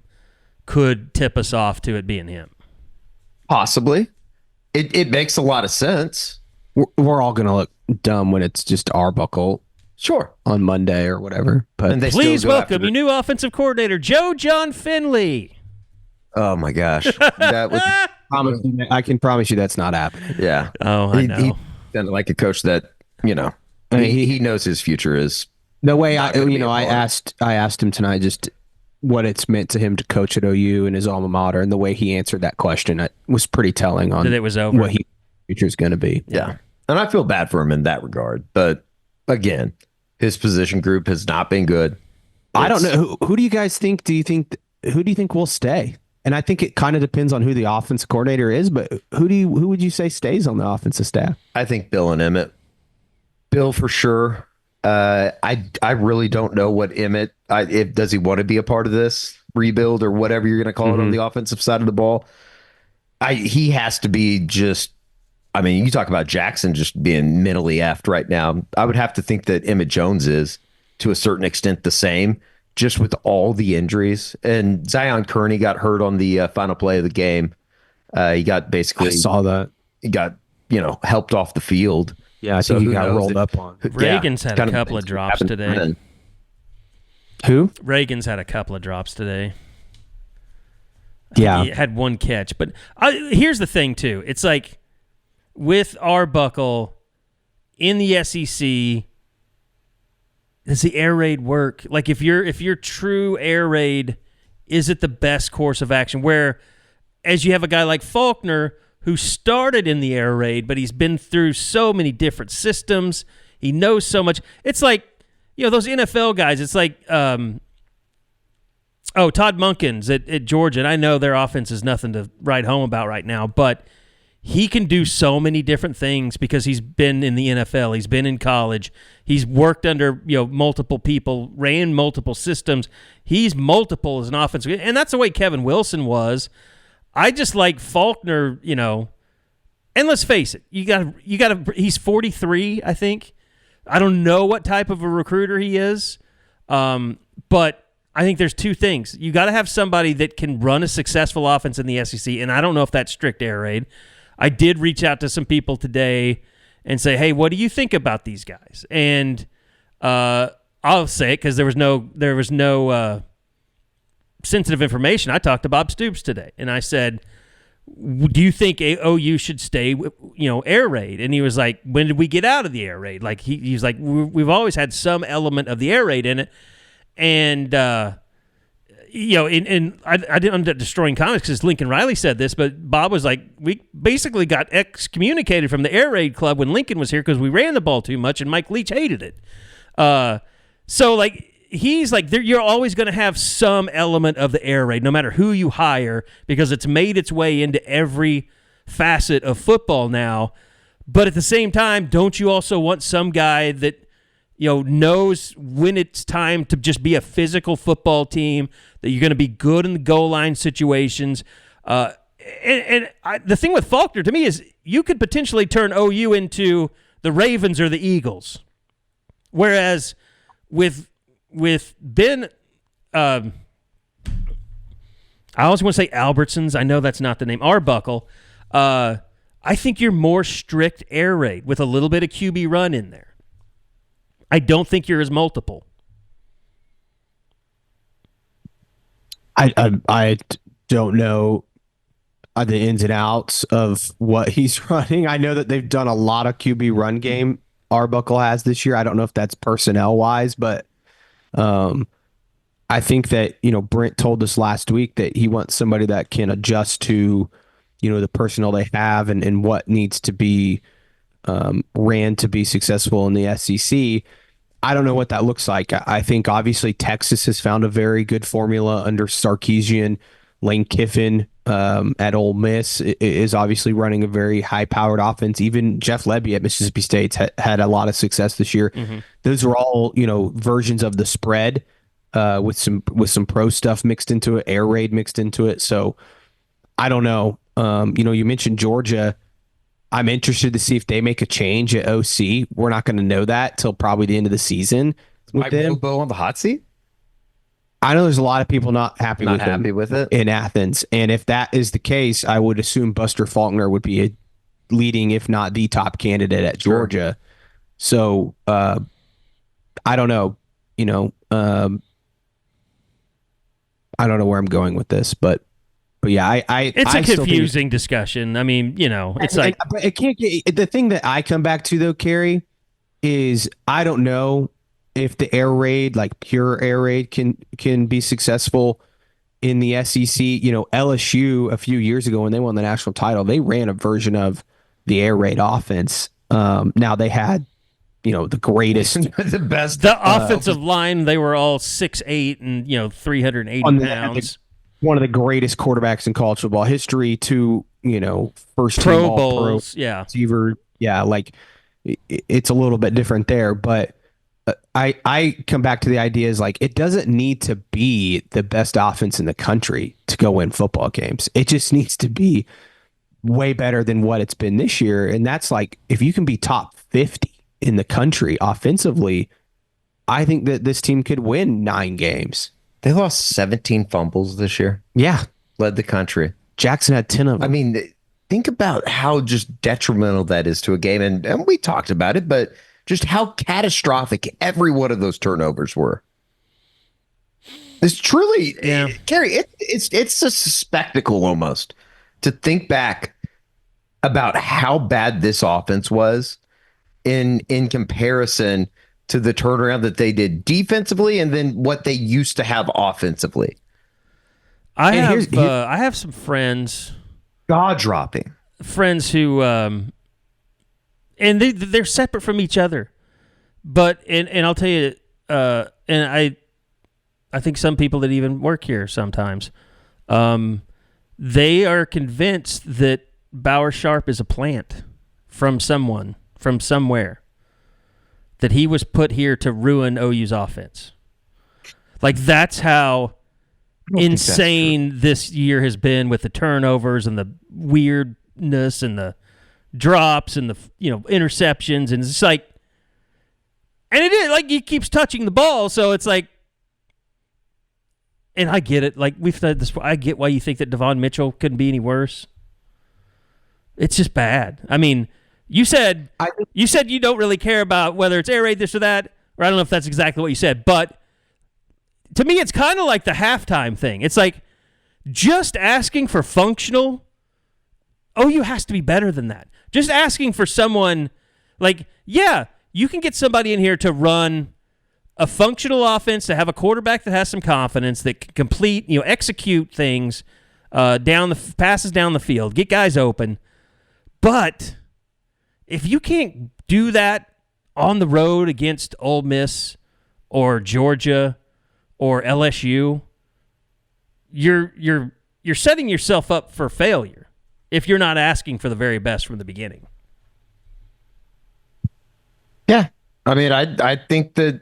could tip us off to it being him? Possibly. It makes a lot of sense. We're all going to look dumb when it's just Arbuckle. Sure. On Monday or whatever. But please welcome your new offensive coordinator, Joe John Finley. Oh, my gosh. That was, I can promise you that's not happening. Yeah. Oh, I know. He sounded like a coach that, he knows his future is. The way I asked him tonight just what it's meant to him to coach at OU and his alma mater, and the way he answered that question was pretty telling on that it was over. What his future is going to be. Yeah. And I feel bad for him in that regard. But again, his position group has not been good. I don't know. Who do you guys think? Who do you think will stay? And I think it kind of depends on who the offensive coordinator is, but who would you say stays on the offensive staff? I think Bill and Emmett. Bill for sure. I really don't know what Emmett, does he want to be a part of this rebuild or whatever you're going to call it on the offensive side of the ball? He has to be just, you talk about Jackson just being mentally effed right now. I would have to think that Emmett Jones is to a certain extent the same, just with all the injuries. And Zion Kearney got hurt on the final play of the game. He got basically, I saw that. He got, helped off the field. Yeah, I think he got rolled up on. Reagan's had a couple of drops today. Who? Reagan's had a couple of drops today. Yeah. He had one catch. But here's the thing, too. It's like with Arbuckle in the SEC, does the air raid work? Like if you're true air raid, is it the best course of action? Where as you have a guy like Faulkner who started in the air raid, but he's been through so many different systems. He knows so much. It's like, those NFL guys, it's like, Todd Munkins at Georgia, and I know their offense is nothing to write home about right now, but he can do so many different things because he's been in the NFL. He's been in college. He's worked under, multiple people, ran multiple systems. He's multiple as an offensive, and that's the way Kevin Wilson was. I just like Faulkner, and let's face it, you got he's 43, I think. I don't know what type of a recruiter he is, but I think there's 2 things. You got to have somebody that can run a successful offense in the SEC, and I don't know if that's strict air raid. I did reach out to some people today and say, hey, what do you think about these guys? And I'll say it because there was no sensitive information. I talked to Bob Stoops today, and I said, do you think OU should stay, air raid? And he was like, when did we get out of the air raid? Like he's like, we've always had some element of the air raid in it. And, and I didn't end up destroying comments because Lincoln Riley said this, but Bob was like, we basically got excommunicated from the air raid club when Lincoln was here because we ran the ball too much and Mike Leach hated it. So like he's like you're always going to have some element of the air raid, no matter who you hire, because it's made its way into every facet of football now. But at the same time, don't you also want some guy that knows when it's time to just be a physical football team, that you're going to be good in the goal line situations? The thing with Faulkner to me is you could potentially turn OU into the Ravens or the Eagles, whereas with Ben, I always want to say Albertsons. I know that's not the name. Arbuckle. I think you're more strict air raid with a little bit of QB run in there. I don't think you're as multiple. I don't know the ins and outs of what he's running. I know that they've done a lot of QB run game. Arbuckle has this year. I don't know if that's personnel wise, but I think that Brent told us last week that he wants somebody that can adjust to the personnel they have and what needs to be ran to be successful in the SEC. I don't know what that looks like. I think obviously Texas has found a very good formula under Sarkisian. Lane Kiffin at Ole Miss is obviously running a very high-powered offense. Even Jeff Lebby at Mississippi State had a lot of success this year. Mm-hmm. Those were all versions of the spread with some pro stuff mixed into it, air raid mixed into it. So I don't know. You mentioned Georgia. I'm interested to see if they make a change at OC. We're not going to know that till probably the end of the season. Mike Bobo on the hot seat? I know there's a lot of people not happy with it in Athens. And if that is the case, I would assume Buster Faulkner would be a leading, if not the top candidate at Georgia. So I don't know. I don't know where I'm going with this, but yeah, it's a confusing discussion. I mean, it's like it can't get. The thing that I come back to though, Kerry, is I don't know if the air raid, like pure air raid, can be successful in the SEC. LSU a few years ago when they won the national title, they ran a version of the air raid offense. Now they had the greatest, the best, the offensive line. They were all 6'8" and 380 pounds. One of the greatest quarterbacks in college football history. To first team Pro Bowls, receiver. Yeah, like it's a little bit different there, but I come back to the idea is like it doesn't need to be the best offense in the country to go win football games. It just needs to be way better than what it's been this year, and that's like if you can be top 50 in the country offensively, I think that this team could win 9 games. They lost 17 fumbles this year. Yeah. Led the country. Jackson had 10 of them. I mean, think about how just detrimental that is to a game. And we talked about it, but just how catastrophic every one of those turnovers were. It's truly, Kerry, it's a spectacle almost to think back about how bad this offense was in comparison to the turnaround that they did defensively and then what they used to have offensively. I have some friends, jaw-dropping friends who, and they're separate from each other, but and I'll tell you, and I think some people that even work here sometimes, they are convinced that Bauer Sharp is a plant from someone from somewhere. That he was put here to ruin OU's offense. Like that's how insane this year has been with the turnovers and the weirdness and the drops and the interceptions, and it's just like, and it is like he keeps touching the ball, so it's like, and I get it. Like we've said this, I get why you think that Devon Mitchell couldn't be any worse. It's just bad. I mean. You said you don't really care about whether it's air raid, this or that, or I don't know if that's exactly what you said, but to me it's kind of like the halftime thing. It's like just asking for functional. OU has to be better than that. Just asking for someone like, yeah, you can get somebody in here to run a functional offense, to have a quarterback that has some confidence, that can complete, execute things passes down the field, get guys open, but if you can't do that on the road against Ole Miss or Georgia or LSU, you're setting yourself up for failure if you're not asking for the very best from the beginning. Yeah. I mean, I think that,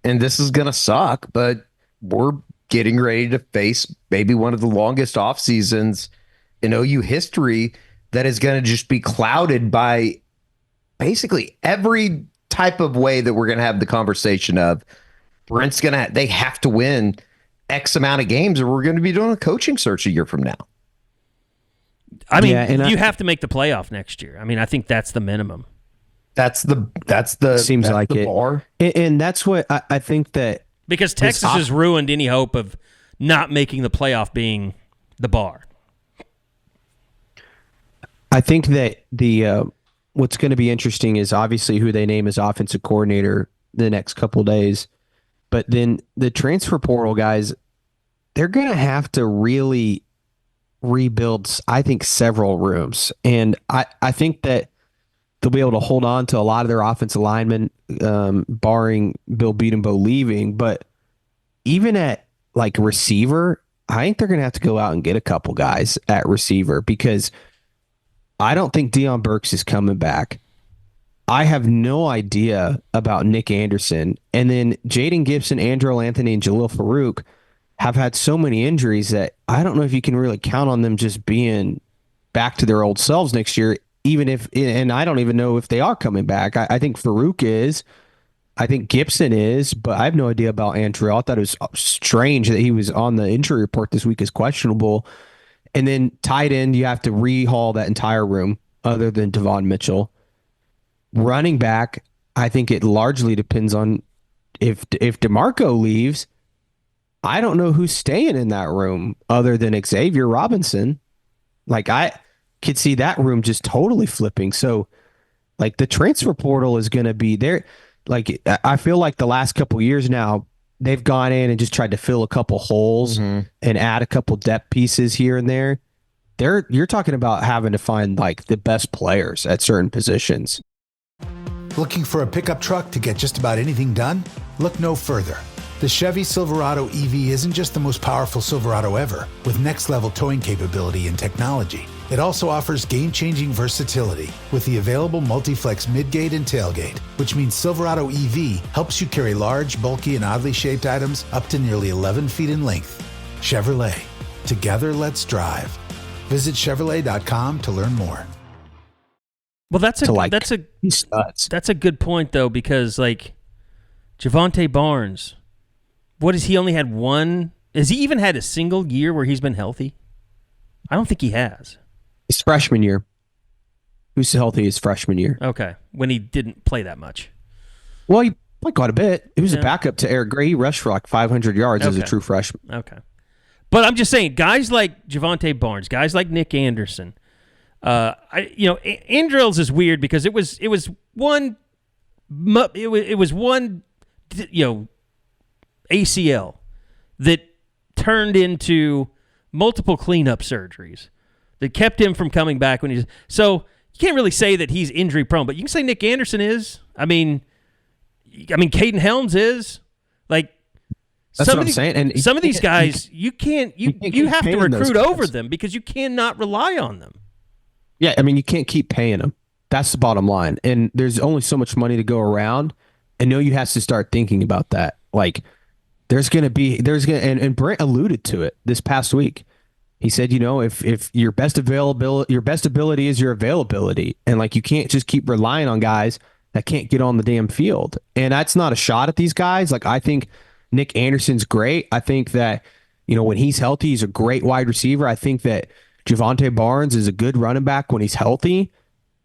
and this is going to suck, but we're getting ready to face maybe one of the longest off seasons in OU history that is going to just be clouded by basically every type of way that we're going to have the conversation of Brent's they have to win X amount of games or we're going to be doing a coaching search a year from now. I mean, you have to make the playoff next year. I mean, I think that's the minimum. That's the seems that's like the it. Bar. And that's what I think that, because Texas has ruined any hope of not making the playoff being the bar. I think that the what's going to be interesting is obviously who they name as offensive coordinator the next couple of days. But then the transfer portal guys, they're going to have to really rebuild, I think, several rooms. And I think that they'll be able to hold on to a lot of their offensive linemen, barring Bill Beatenbow leaving. But even at like receiver, I think they're going to have to go out and get a couple guys at receiver because I don't think Deion Burks is coming back. I have no idea about Nick Anderson. And then Jaden Gibson, Andrew Anthony, and Jalil Farouk have had so many injuries that I don't know if you can really count on them just being back to their old selves next year, even if, and I don't even know if they are coming back. I think Farouk is. I think Gibson is, but I have no idea about Andrew. I thought it was strange that he was on the injury report this week as questionable. And then tight end, you have to rehaul that entire room other than Devon Mitchell. Running back, I think it largely depends on if DeMarco leaves. I don't know who's staying in that room other than Xavier Robinson. Like, I could see that room just totally flipping. So, like, the transfer portal is going to be there. Like, I feel like the last couple years now, they've gone in and just tried to fill a couple holes and add a couple depth pieces here and there. You're talking about having to find, like, the best players at certain positions. Looking for a pickup truck to get just about anything done? Look no further. The Chevy Silverado EV isn't just the most powerful Silverado ever, with next-level towing capability and technology. It also offers game-changing versatility with the available multi-flex midgate and tailgate, which means Silverado EV helps you carry large, bulky, and oddly shaped items up to nearly 11 feet in length. Chevrolet. Together, let's drive. Visit Chevrolet.com to learn more. Well, that's a good point though, because like Javonte Barnes, what has he only had one? Has he even had a single year where he's been healthy? I don't think he has. His freshman year. Who's healthy his freshman year? Okay, when he didn't play that much. Well, he played quite a bit. He was a backup to Eric Gray. He rushed for like 500 yards as a true freshman. Okay, but I'm just saying, guys like Javonte Barnes, guys like Nick Anderson. Andrels is weird because it was one ACL that turned into multiple cleanup surgeries that kept him from coming back when so you can't really say that he's injury prone, but you can say Nick Anderson is. I mean Caden Helms is. Like, that's what I'm saying. And some of these guys, you have to recruit over them because you cannot rely on them. Yeah, I mean, you can't keep paying them. That's the bottom line. And there's only so much money to go around. And you has to start thinking about that. Like, and Brent alluded to it this past week. He said, if your best ability is your availability, and like you can't just keep relying on guys that can't get on the damn field. And that's not a shot at these guys. Like, I think Nick Anderson's great. I think that, when he's healthy, he's a great wide receiver. I think that Javonte Barnes is a good running back when he's healthy,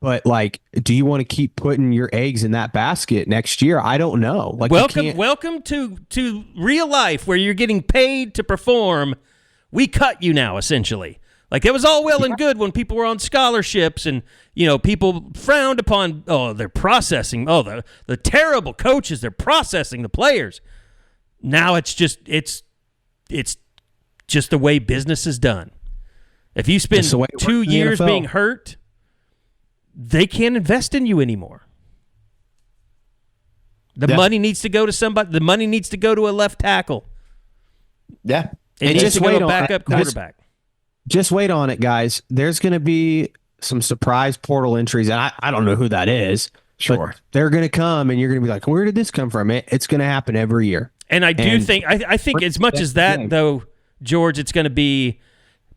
but like, do you want to keep putting your eggs in that basket next year? I don't know. Like, welcome to real life where you're getting paid to perform. We cut you now, essentially. Like, it was all well and good when people were on scholarships and, people frowned upon, they're processing, the terrible coaches, they're processing the players. Now it's just the way business is done. If you spend 2 years being hurt, they can't invest in you anymore. The money needs to go to somebody. The money needs to go to a left tackle. Yeah. It needs to go to a backup quarterback. Just wait on it, guys. There's going to be some surprise portal entries, and I don't know who that is. Sure. But they're going to come, and you're going to be like, where did this come from? It's going to happen every year. And I think as much as that, though, George, it's going to be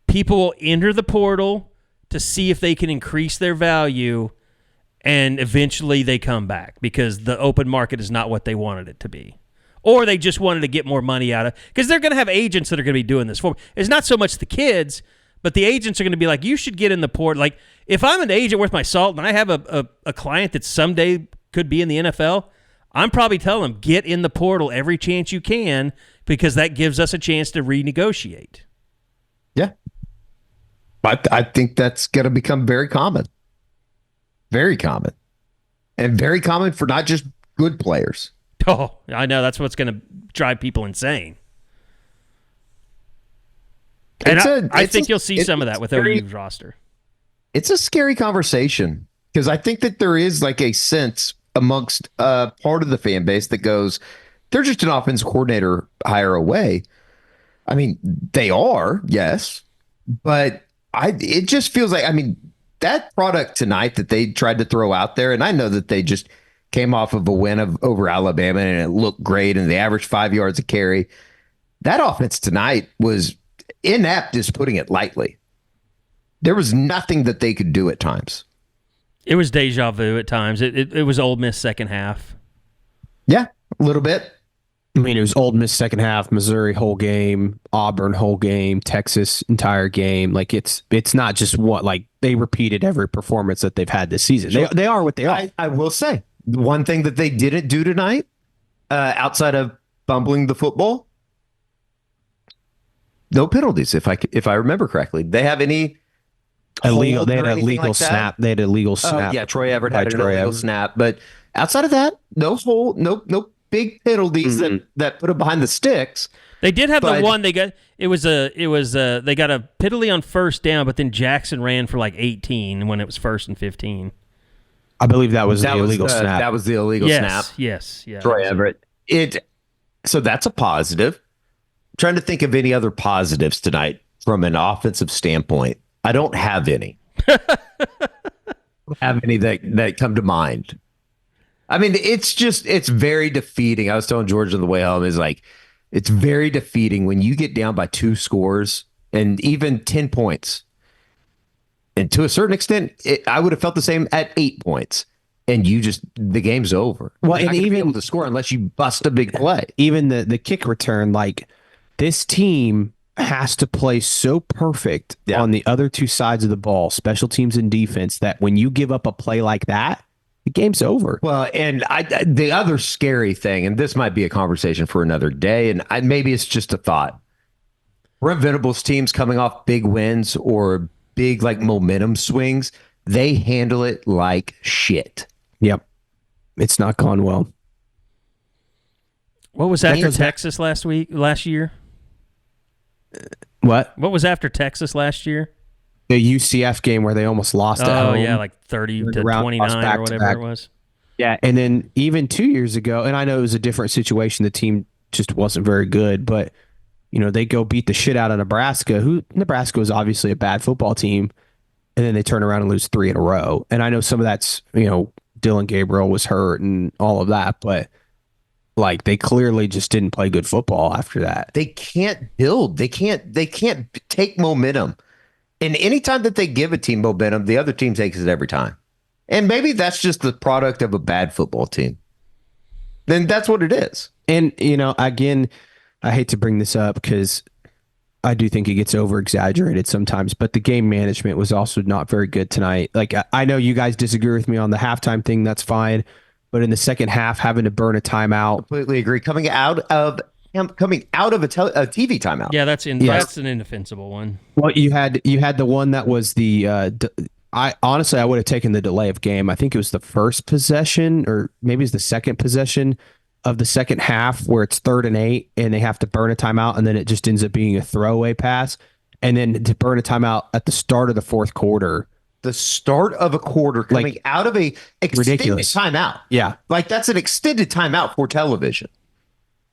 people will enter the portal to see if they can increase their value, and eventually they come back because the open market is not what they wanted it to be. Or they just wanted to get more money out of it. Because they're going to have agents that are going to be doing this for them. It's not so much the kids, but the agents are going to be like, you should get in the portal. Like, if I'm an agent worth my salt and I have a client that someday could be in the NFL, I'm probably telling them, get in the portal every chance you can because that gives us a chance to renegotiate. Yeah. I think that's going to become very common. Very common. And very common for not just good players. Oh, I know. That's what's going to drive people insane. And I think you'll see some of that with OU's roster. It's a scary conversation because I think that there is like a sense amongst part of the fan base that goes, they're just an offensive coordinator hire away. I mean, they are, yes, but it just feels like, I mean, that product tonight that they tried to throw out there, and I know that they just came off of a win over Alabama and it looked great and they averaged 5 yards a carry. That offense tonight was inept, is putting it lightly. There was nothing that they could do at times. It was deja vu at times. It was Ole Miss second half. Yeah, a little bit. I mean, it was Ole Miss second half, Missouri whole game, Auburn whole game, Texas entire game. Like it's not just they repeated every performance that they've had this season. Sure. They are what they are. I will say one thing that they didn't do tonight, outside of fumbling the football, no penalties. If I remember correctly, they have any illegal. They had a legal like snap. They had a legal snap. Yeah, Troy Everett had an illegal snap. But outside of that, no big penalties that put them behind the sticks. They did have the one they got. They got a penalty on first down, but then Jackson ran for like 18 when it was 1st and 15. I believe that was the illegal snap. That was the illegal snap. Yes. Troy Everett. So that's a positive. I'm trying to think of any other positives tonight from an offensive standpoint. I don't have any. That come to mind. I mean, it's very defeating. I was telling George on the way home, it's very defeating when you get down by 2 scores and even 10 points. And to a certain extent, I would have felt the same at 8 points. And the game's over. Well, and even be able to score unless you bust a big play. Even the kick return, like this team has to play so perfect on the other two sides of the ball, special teams and defense, that when you give up a play like that, the game's over. Well, and the other scary thing, and this might be a conversation for another day, and maybe it's just a thought. Brent Venables teams coming off big wins or big momentum swings, they handle it like shit. Yep. It's not gone well. What was after Texas last year? What was after Texas last year? The UCF game where they almost lost at home. Oh, yeah, like 30 to 29 or whatever it was. Yeah, and then even 2 years ago, and I know it was a different situation, the team just wasn't very good, but they go beat the shit out of Nebraska, Nebraska was obviously a bad football team, and then they turn around and lose 3 in a row. And I know some of that's, Dylan Gabriel was hurt and all of that, but they clearly just didn't play good football after that. They can't build. They can't take momentum. And anytime that they give a team momentum, the other team takes it every time. And maybe that's just the product of a bad football team. Then that's what it is. And, again, I hate to bring this up because I do think it gets over-exaggerated sometimes, but the game management was also not very good tonight. I know you guys disagree with me on the halftime thing. That's fine. But in the second half, having to burn a timeout. Completely agree. Coming out of a TV timeout. Yeah, that's an indefensible one. Well, you had the one that was I would have taken the delay of game. I think it was the first possession, or maybe it's the second possession of the second half, where it's 3rd and 8 and they have to burn a timeout, and then it just ends up being a throwaway pass. And then to burn a timeout at the start of the fourth quarter, the start of a quarter coming out of a extended ridiculous timeout. Yeah. Like that's an extended timeout for television.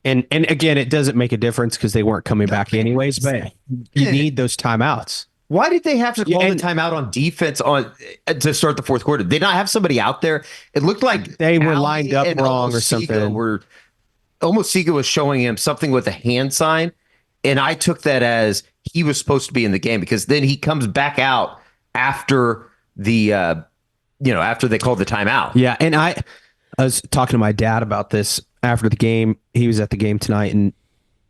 And again, it doesn't make a difference because they weren't coming back anyways, but you need those timeouts. Why did they have to call the timeout on defense to start the fourth quarter? Did they not have somebody out there? It looked like they were lined up wrong or something. Almost Sega was showing him something with a hand sign, and I took that as he was supposed to be in the game because then he comes back out after the after they called the timeout. Yeah, and I was talking to my dad about this after the game. He was at the game tonight, and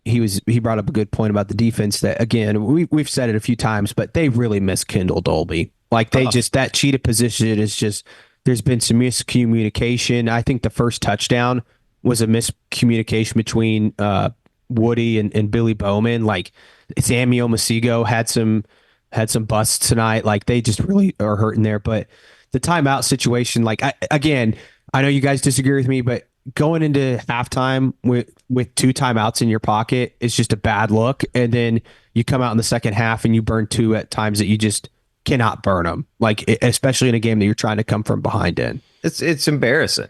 he brought up a good point about the defense that, again, we've said it a few times, but they really miss Kendall Dolby. Like they that cheetah position is just, there's been some miscommunication. I think the first touchdown was a miscommunication between Woody and Billy Bowman. Like Samuel Masigo had some busts tonight. Like they just really are hurting there. But the timeout situation, like I know you guys disagree with me, but going into halftime with 2 timeouts in your pocket is just a bad look. And then you come out in the second half and you burn 2 at times that you just cannot burn them. Like especially in a game that you're trying to come from behind in. It's embarrassing.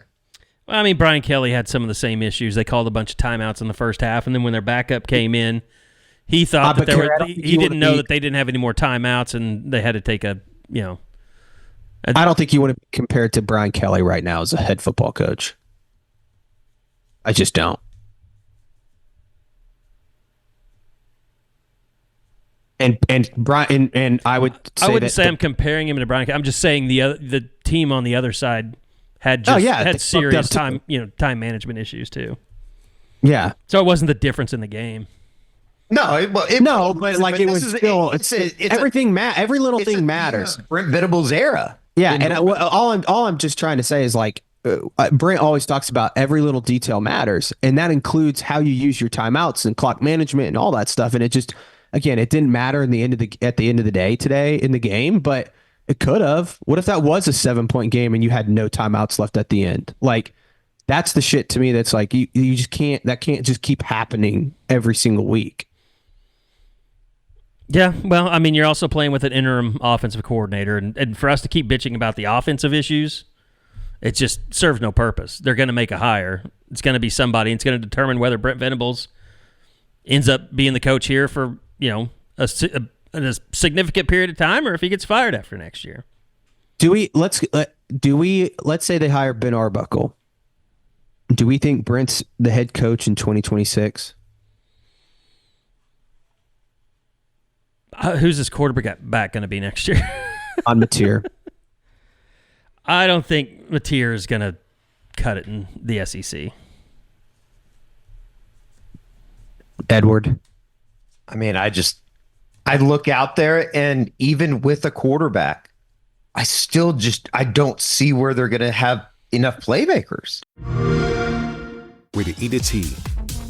Well, I mean, Brian Kelly had some of the same issues. They called a bunch of timeouts in the first half, and then when their backup came in, he thought that he didn't know that they didn't have any more timeouts, and they had to take I don't think you want to be compared to Brian Kelly right now as a head football coach. I just don't. And Brian and I wouldn't say I'm comparing him to Brian Kelly. I'm just saying the team on the other side had serious time management issues too. Yeah. So it wasn't the difference in the game. No, but everything. Every little thing matters. Brent Venables era. Yeah, and all I'm just trying to say is like Brent always talks about every little detail matters, and that includes how you use your timeouts and clock management and all that stuff. And it just, again, it didn't matter at the end of the day today in the game, but it could have. What if that was a 7-point game and you had no timeouts left at the end? Like, that's the shit to me. That's like you just can't. That can't just keep happening every single week. Yeah, well, I mean, you're also playing with an interim offensive coordinator, and for us to keep bitching about the offensive issues, it just serves no purpose. They're going to make a hire. It's going to be somebody, and it's going to determine whether Brent Venables ends up being the coach here for a significant period of time, or if he gets fired after next year. Let's say they hire Ben Arbuckle. Do we think Brent's the head coach in 2026? Who's this quarterback back going to be next year? On Mateer. I don't think Mateer is going to cut it in the SEC. Edward. I mean, I look out there, and even with a quarterback, I don't see where they're going to have enough playmakers. Way to eat tea.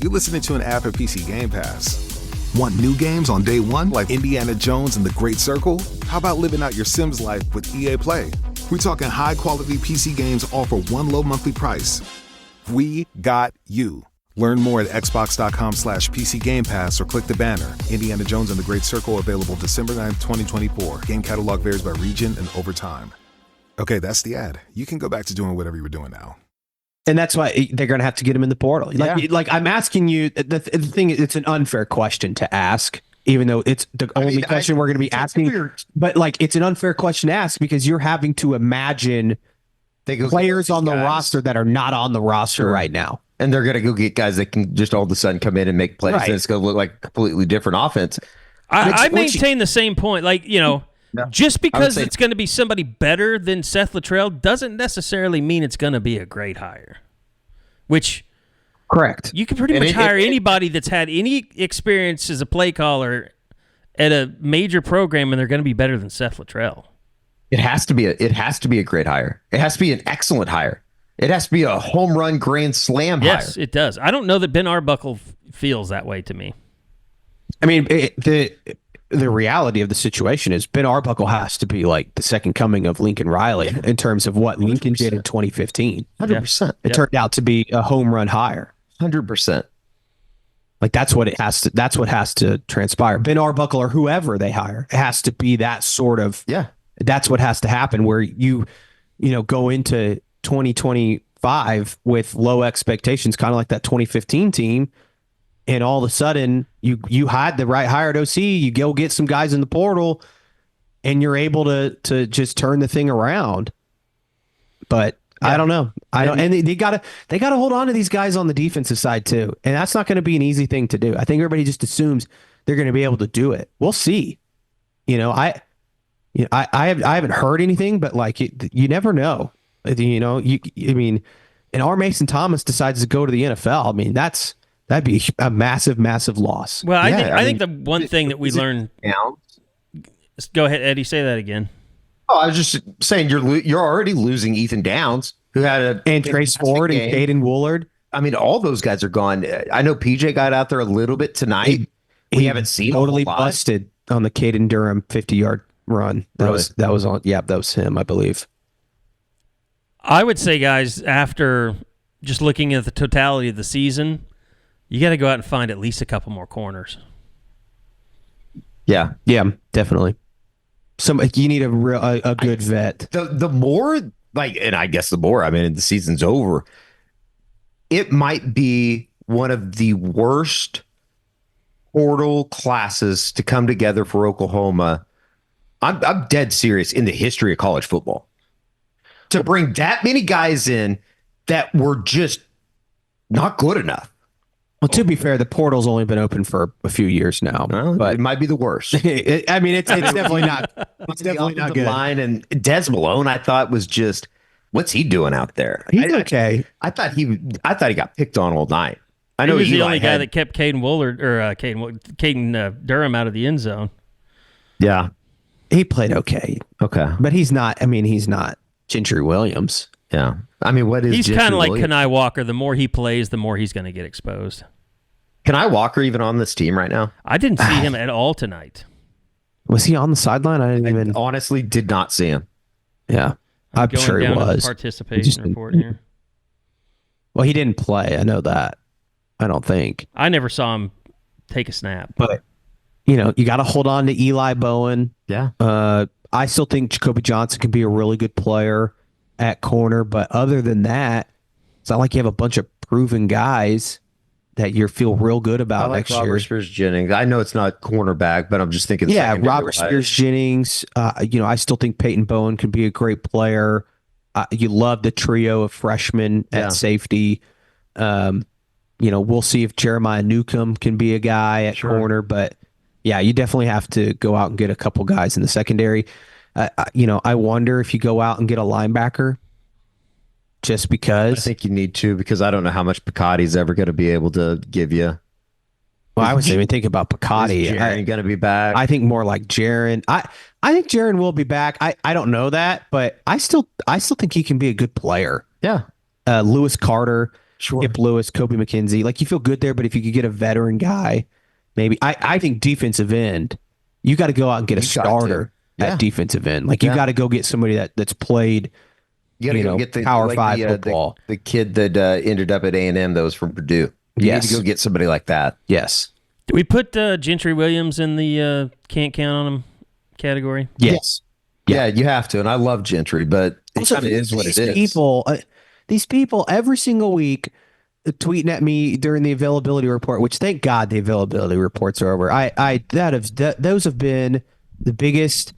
You're listening to an ad for PC Game Pass. Want new games on day one like Indiana Jones and the Great Circle? How about living out your Sims life with EA Play? We're talking high-quality PC games all for one low monthly price. We got you. Learn more at xbox.com/PC Game Pass or click the banner. Indiana Jones and the Great Circle available December 9th, 2024. Game catalog varies by region and over time. Okay, that's the ad. You can go back to doing whatever you were doing now. And that's why they're going to have to get him in the portal. Like I'm asking you, the thing is, it's an unfair question to ask, even though it's the only question we're going to be asking. But like, it's an unfair question to ask because you're having to imagine players on the roster that are not on the roster right now. And they're going to go get guys that can just all of a sudden come in and make plays. Right. And it's going to look like a completely different offense. I maintain the same point. Like, just because it's going to be somebody better than Seth Luttrell doesn't necessarily mean it's going to be a great hire. Which, correct, you can pretty much hire anybody that's had any experience as a play caller at a major program, and they're going to be better than Seth Luttrell. It has to be a great hire. It has to be an excellent hire. It has to be a home run grand slam hire. Yes, it does. I don't know that Ben Arbuckle feels that way to me. I mean, the reality of the situation is Ben Arbuckle has to be like the second coming of Lincoln Riley in terms of what Lincoln 100%. Did in 2015. 100%. It turned out to be a home run hire. 100%. Like that's what has to transpire. Ben Arbuckle or whoever they hire, it has to be that sort of That's what has to happen, where you go into 2025 with low expectations, kind of like that 2015 team, and all of a sudden you had the right hired OC, you go get some guys in the portal, and you're able to just turn the thing around. But I don't know. And they gotta hold on to these guys on the defensive side too, and that's not going to be an easy thing to do. I think everybody just assumes they're going to be able to do it. We'll see. I haven't heard anything, but like you never know. And R. Mason Thomas decides to go to the NFL. I mean, that'd be a massive, massive loss. Well, I think the one thing that we learned. Go ahead, Eddie. Say that again. Oh, I was just saying you're already losing Ethan Downs, who had and Trace Ford and Caden Woolard. I mean, all those guys are gone. I know PJ got out there a little bit tonight. We haven't seen totally busted on the Caden Durham 50-yard run. That was on. Yeah, that was him, I believe. I would say, guys, after just looking at the totality of the season, you got to go out and find at least a couple more corners. Yeah, definitely. You need a good vet. The more, and I guess the more, the season's over, it might be one of the worst portal classes to come together for Oklahoma. I'm dead serious, in the history of college football. To bring that many guys in that were just not good enough. Well, to be fair, the portal's only been open for a few years now, but it might be the worst. It's definitely not. It's definitely not good. Line, and Des Malone, I thought, was just, what's he doing out there? He's okay. I thought he got picked on all night. I know he was the only guy that kept Caden Woolard or Caden Durham out of the end zone. Yeah, he played okay. Okay, but he's not. He's not Gentry Williams. Yeah, what is? He's kind of like Kenai Walker. The more he plays, the more he's going to get exposed. Kenai Walker even on this team right now? I didn't see him at all tonight. Was he on the sideline? I honestly did not see him. Yeah, I'm sure he was. The participation report here. Well, he didn't play. I know that. I don't think. I never saw him take a snap. But you got to hold on to Eli Bowen. Yeah. I still think Jacoby Johnson can be a really good player at corner, but other than that, it's not like you have a bunch of proven guys that you feel real good about next year. Robert Spears-Jennings. I know it's not cornerback, but I'm just thinking. Yeah, Robert Spears-Jennings. I still think Peyton Bowen could be a great player. You love the trio of freshmen at safety. We'll see if Jeremiah Newcomb can be a guy at corner, but yeah, you definitely have to go out and get a couple guys in the secondary. I wonder if you go out and get a linebacker. Just because I think you need to, because I don't know how much Picotti's ever going to be able to give you. Well, I was even thinking about Picotti. Is Jaren going to be back? I think more like Jaren. I think Jaren will be back. I don't know that, but I still think he can be a good player. Yeah. Lewis Carter, Skip Lewis, Kobe McKenzie. Like, you feel good there, but if you could get a veteran guy, maybe. I think defensive end, you got to go out and get a starter at defensive end. Like, you got to go get somebody that's played. You got to go get the Power 5 football. The kid that ended up at A&M that was from Purdue. You need to go get somebody like that. Yes. Do we put Gentry Williams in the can't count on him category? Yes. Yeah, you have to. And I love Gentry, but it kind of is what it is. These people every single week tweeting at me during the availability report, which thank God the availability reports are over. Those have been the biggest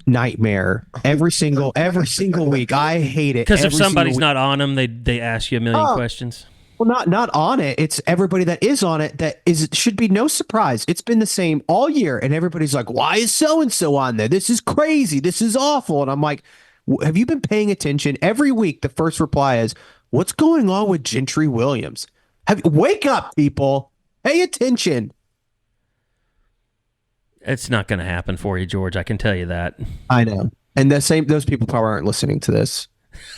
nightmare every single week. I hate it because if somebody's not on them, they ask you a million questions. Well, not on it. It's everybody that is on it should be no surprise. It's been the same all year, and everybody's like, "Why is so and so on there? This is crazy. This is awful." And I'm like, "Have you been paying attention?" Every week, the first reply is, "What's going on with Gentry Williams? Wake up, people! Pay attention." It's not going to happen for you, George. I can tell you that. I know. And those people probably aren't listening to this.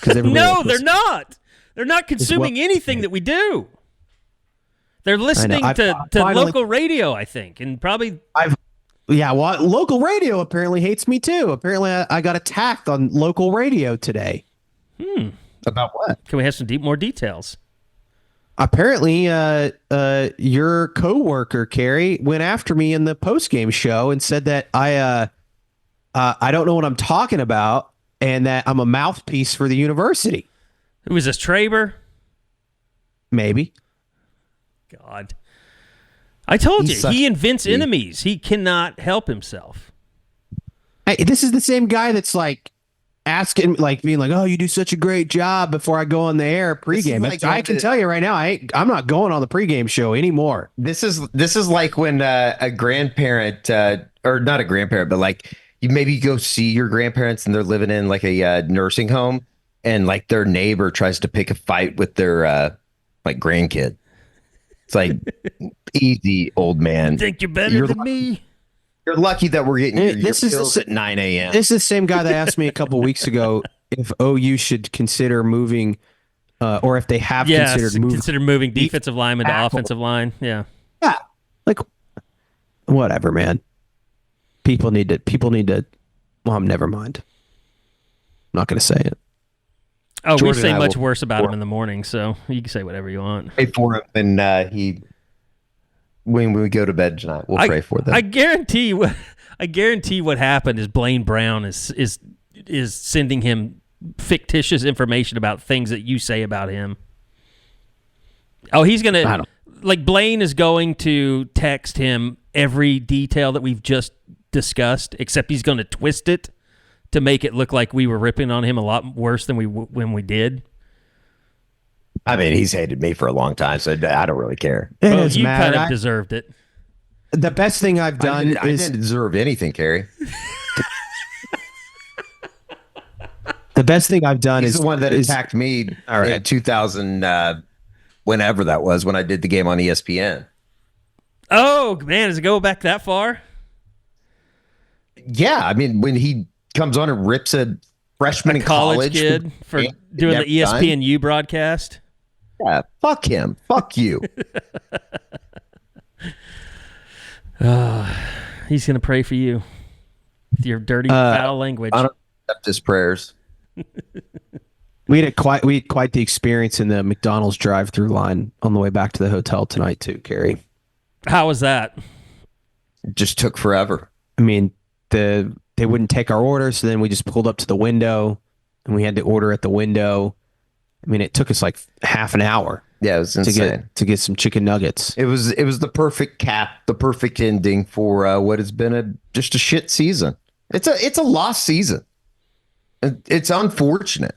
No, they're not. They're not consuming anything that we do. They're listening to local radio, I think, and probably. Local radio apparently hates me too. Apparently, I got attacked on local radio today. About what? Can we have some more details? Apparently, your coworker Carrie went after me in the postgame show and said that I I don't know what I'm talking about, and that I'm a mouthpiece for the university. Who is this, Traber? Maybe. God. I told you, he invents enemies. He cannot help himself. Hey, this is the same guy that's like asking, like being like, "Oh, you do such a great job" before I go on the air pregame. Like I can tell you right now, I'm not going on the pregame show anymore. This is like when a grandparent, or not a grandparent, but like you maybe go see your grandparents and they're living in like a nursing home, and like their neighbor tries to pick a fight with their like grandkid. It's like, easy, old man. Think you're better than me? You're lucky that we're getting your this is pills at 9 a.m. This is the same guy that asked me a couple weeks ago if OU should consider moving, or if they have considered moving defensive linemen to offensive line. Yeah. Yeah. Like, whatever, man. People need to. Well, never mind. I'm not going to say it. Oh, we say much worse about him in the morning, so you can say whatever you want. Pray for him, and when we go to bed tonight, we'll pray for them. I guarantee what happened is Blaine Brown is sending him fictitious information about things that you say about him. Oh, he's gonna Blaine is going to text him every detail that we've just discussed, except he's going to twist it to make it look like we were ripping on him a lot worse than when we did. I mean, he's hated me for a long time, so I don't really care. Well, you kind of deserved it. The best thing I've done I didn't deserve anything, Kerry. The best thing I've done is the one that attacked me in 2000, whenever that was, when I did the game on ESPN. Oh, man, does it go back that far? Yeah, I mean, when he comes on and rips a freshman in college kid for doing the ESPNU broadcast. Yeah, fuck him. Fuck you. He's going to pray for you with your dirty, foul language. I don't accept his prayers. We had quite the experience in the McDonald's drive-through line on the way back to the hotel tonight too, Kerry. How was that? It just took forever. I mean, they wouldn't take our order, so then we just pulled up to the window and we had to order at the window. I mean, it took us like half an hour. Yeah, it was insane to get some chicken nuggets. It was the perfect cap, the perfect ending for what has been just a shit season. It's a lost season. It's unfortunate.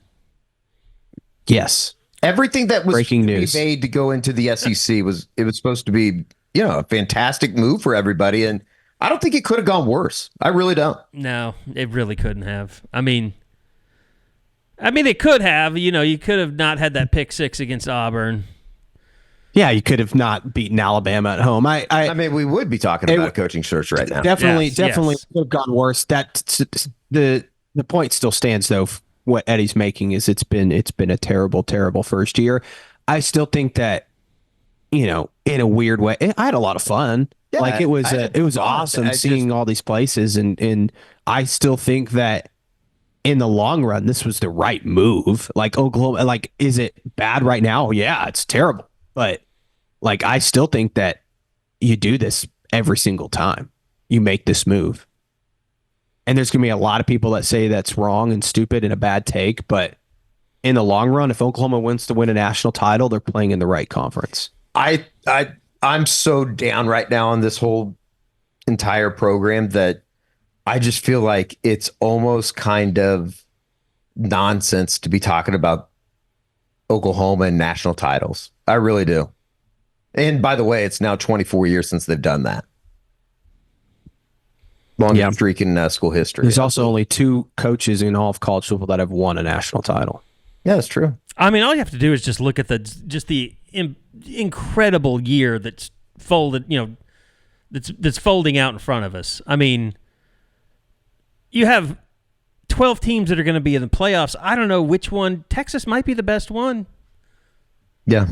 Yes, everything that was breaking news made to go into the SEC was supposed to be a fantastic move for everybody, and I don't think it could have gone worse. I really don't. No, it really couldn't have. I mean, it could have. You could have not had that pick six against Auburn. Yeah, you could have not beaten Alabama at home. I mean, we would be talking about a coaching search right now. Definitely could have gone worse. The point still stands, though. What Eddie's making is it's been a terrible, terrible first year. I still think that, in a weird way, I had a lot of fun. Yeah, like it was awesome seeing all these places, and I still think that in the long run, this was the right move. Like Oklahoma, like, is it bad right now? Yeah, it's terrible. But like, I still think that you do this every single time you make this move. And there's going to be a lot of people that say that's wrong and stupid and a bad take. But in the long run, if Oklahoma wants to win a national title, they're playing in the right conference. I'm so down right now on this whole entire program that I just feel like it's almost kind of nonsense to be talking about Oklahoma and national titles. I really do. And by the way, it's now 24 years since they've done that. Longest streak in school history. There's also only 2 coaches in all of college football that have won a national title. Yeah, that's true. I mean, all you have to do is just look at the incredible year that's folded, that's folding out in front of us. I mean, you have 12 teams that are going to be in the playoffs. I don't know which one. Texas might be the best one. Yeah,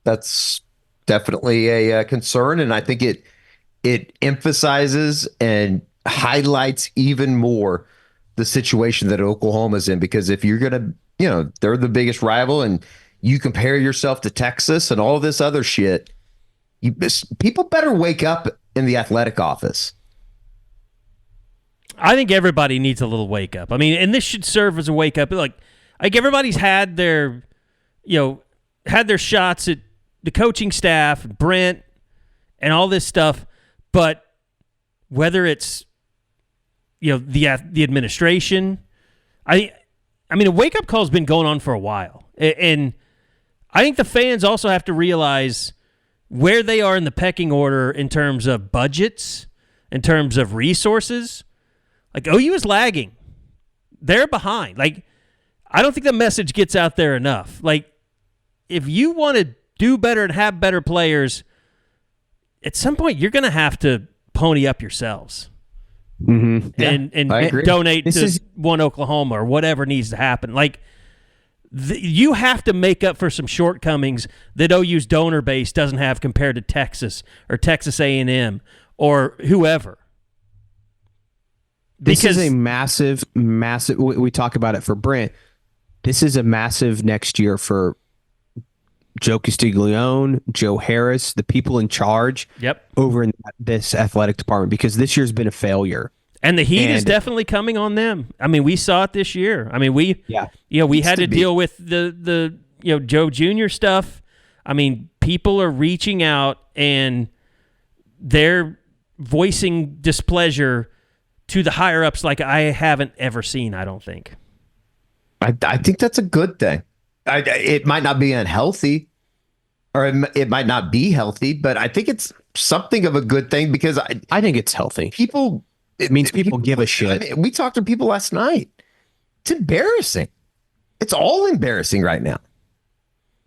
that's definitely a concern, and I think it emphasizes and highlights even more the situation that Oklahoma's in, because if you're going to, they're the biggest rival and you compare yourself to Texas and all this other shit, people better wake up in the athletic office. I think everybody needs a little wake up. I mean, and this should serve as a wake up. Like everybody's had their, had their shots at the coaching staff, Brent, and all this stuff. But whether it's, the administration, I mean, a wake up call has been going on for a while, and I think the fans also have to realize where they are in the pecking order in terms of budgets, in terms of resources. Like, OU is lagging. They're behind. Like, I don't think the message gets out there enough. Like, if you want to do better and have better players, at some point you're going to have to pony up yourselves. Mm-hmm. And donate to One Oklahoma or whatever needs to happen. Like, you have to make up for some shortcomings that OU's donor base doesn't have compared to Texas or Texas A&M or whoever. This is a massive. We talk about it for Brent. This is a massive next year for Joe Castiglione, Joe Harris, the people in charge over in this athletic department, because this year's been a failure. And the heat is definitely coming on them. I mean, we saw it this year. I mean, we had to deal with the Joe Jr. stuff. I mean, people are reaching out and they're voicing displeasure to the higher ups like I haven't ever seen. I don't think. I think that's a good thing. It might not be unhealthy, or it might not be healthy, but I think it's something of a good thing, because I think it's healthy. It means people give a shit. I mean, we talked to people last night. It's embarrassing. It's all embarrassing right now.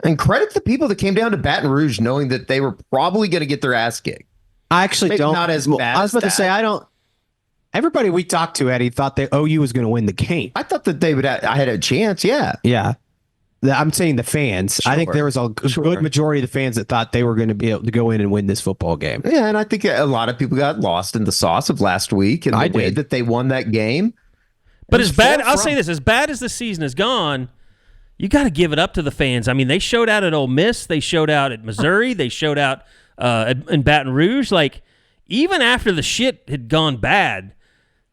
And credit the people that came down to Baton Rouge knowing that they were probably going to get their ass kicked. I actually Maybe don't. Not as bad. I was about to say, I don't. Everybody we talked to, Eddie, thought that OU was going to win the game. I thought that they would. I had a chance. Yeah. Yeah. I'm saying the fans. Sure. I think there was a good majority of the fans that thought they were going to be able to go in and win this football game. Yeah, and I think a lot of people got lost in the sauce of last week and the way that they won that game. But as bad, I'll say this, as bad as the season has gone, you got to give it up to the fans. I mean, they showed out at Ole Miss. They showed out at Missouri. They showed out in Baton Rouge. Like, even after the shit had gone bad,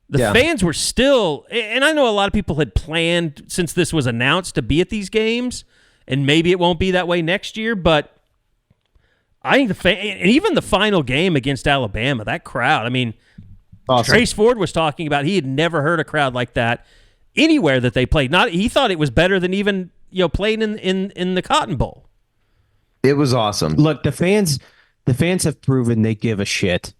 the fans were still, and I know a lot of people had planned since this was announced to be at these games, and maybe it won't be that way next year, but I think and even the final game against Alabama, that crowd, I mean, awesome. Trace Ford was talking about he had never heard a crowd like that anywhere that they played. He thought it was better than even playing in the Cotton Bowl. It was awesome. Look, the fans have proven they give a shit.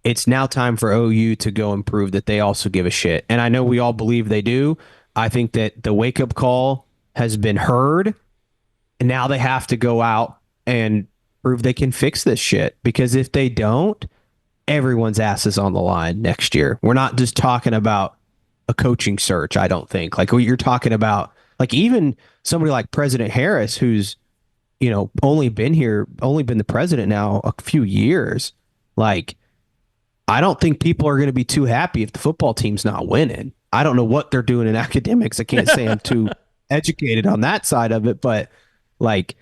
It's now time for OU to go and prove that they also give a shit. And I know we all believe they do. I think that the wake-up call has been heard, and now they have to go out and prove they can fix this shit. Because if they don't, everyone's ass is on the line next year. We're not just talking about a coaching search, I don't think. Like, what you're talking about, like even somebody like President Harris, who's, only been the president now a few years, like, I don't think people are going to be too happy if the football team's not winning. I don't know what they're doing in academics. I can't say I'm too educated on that side of it, but like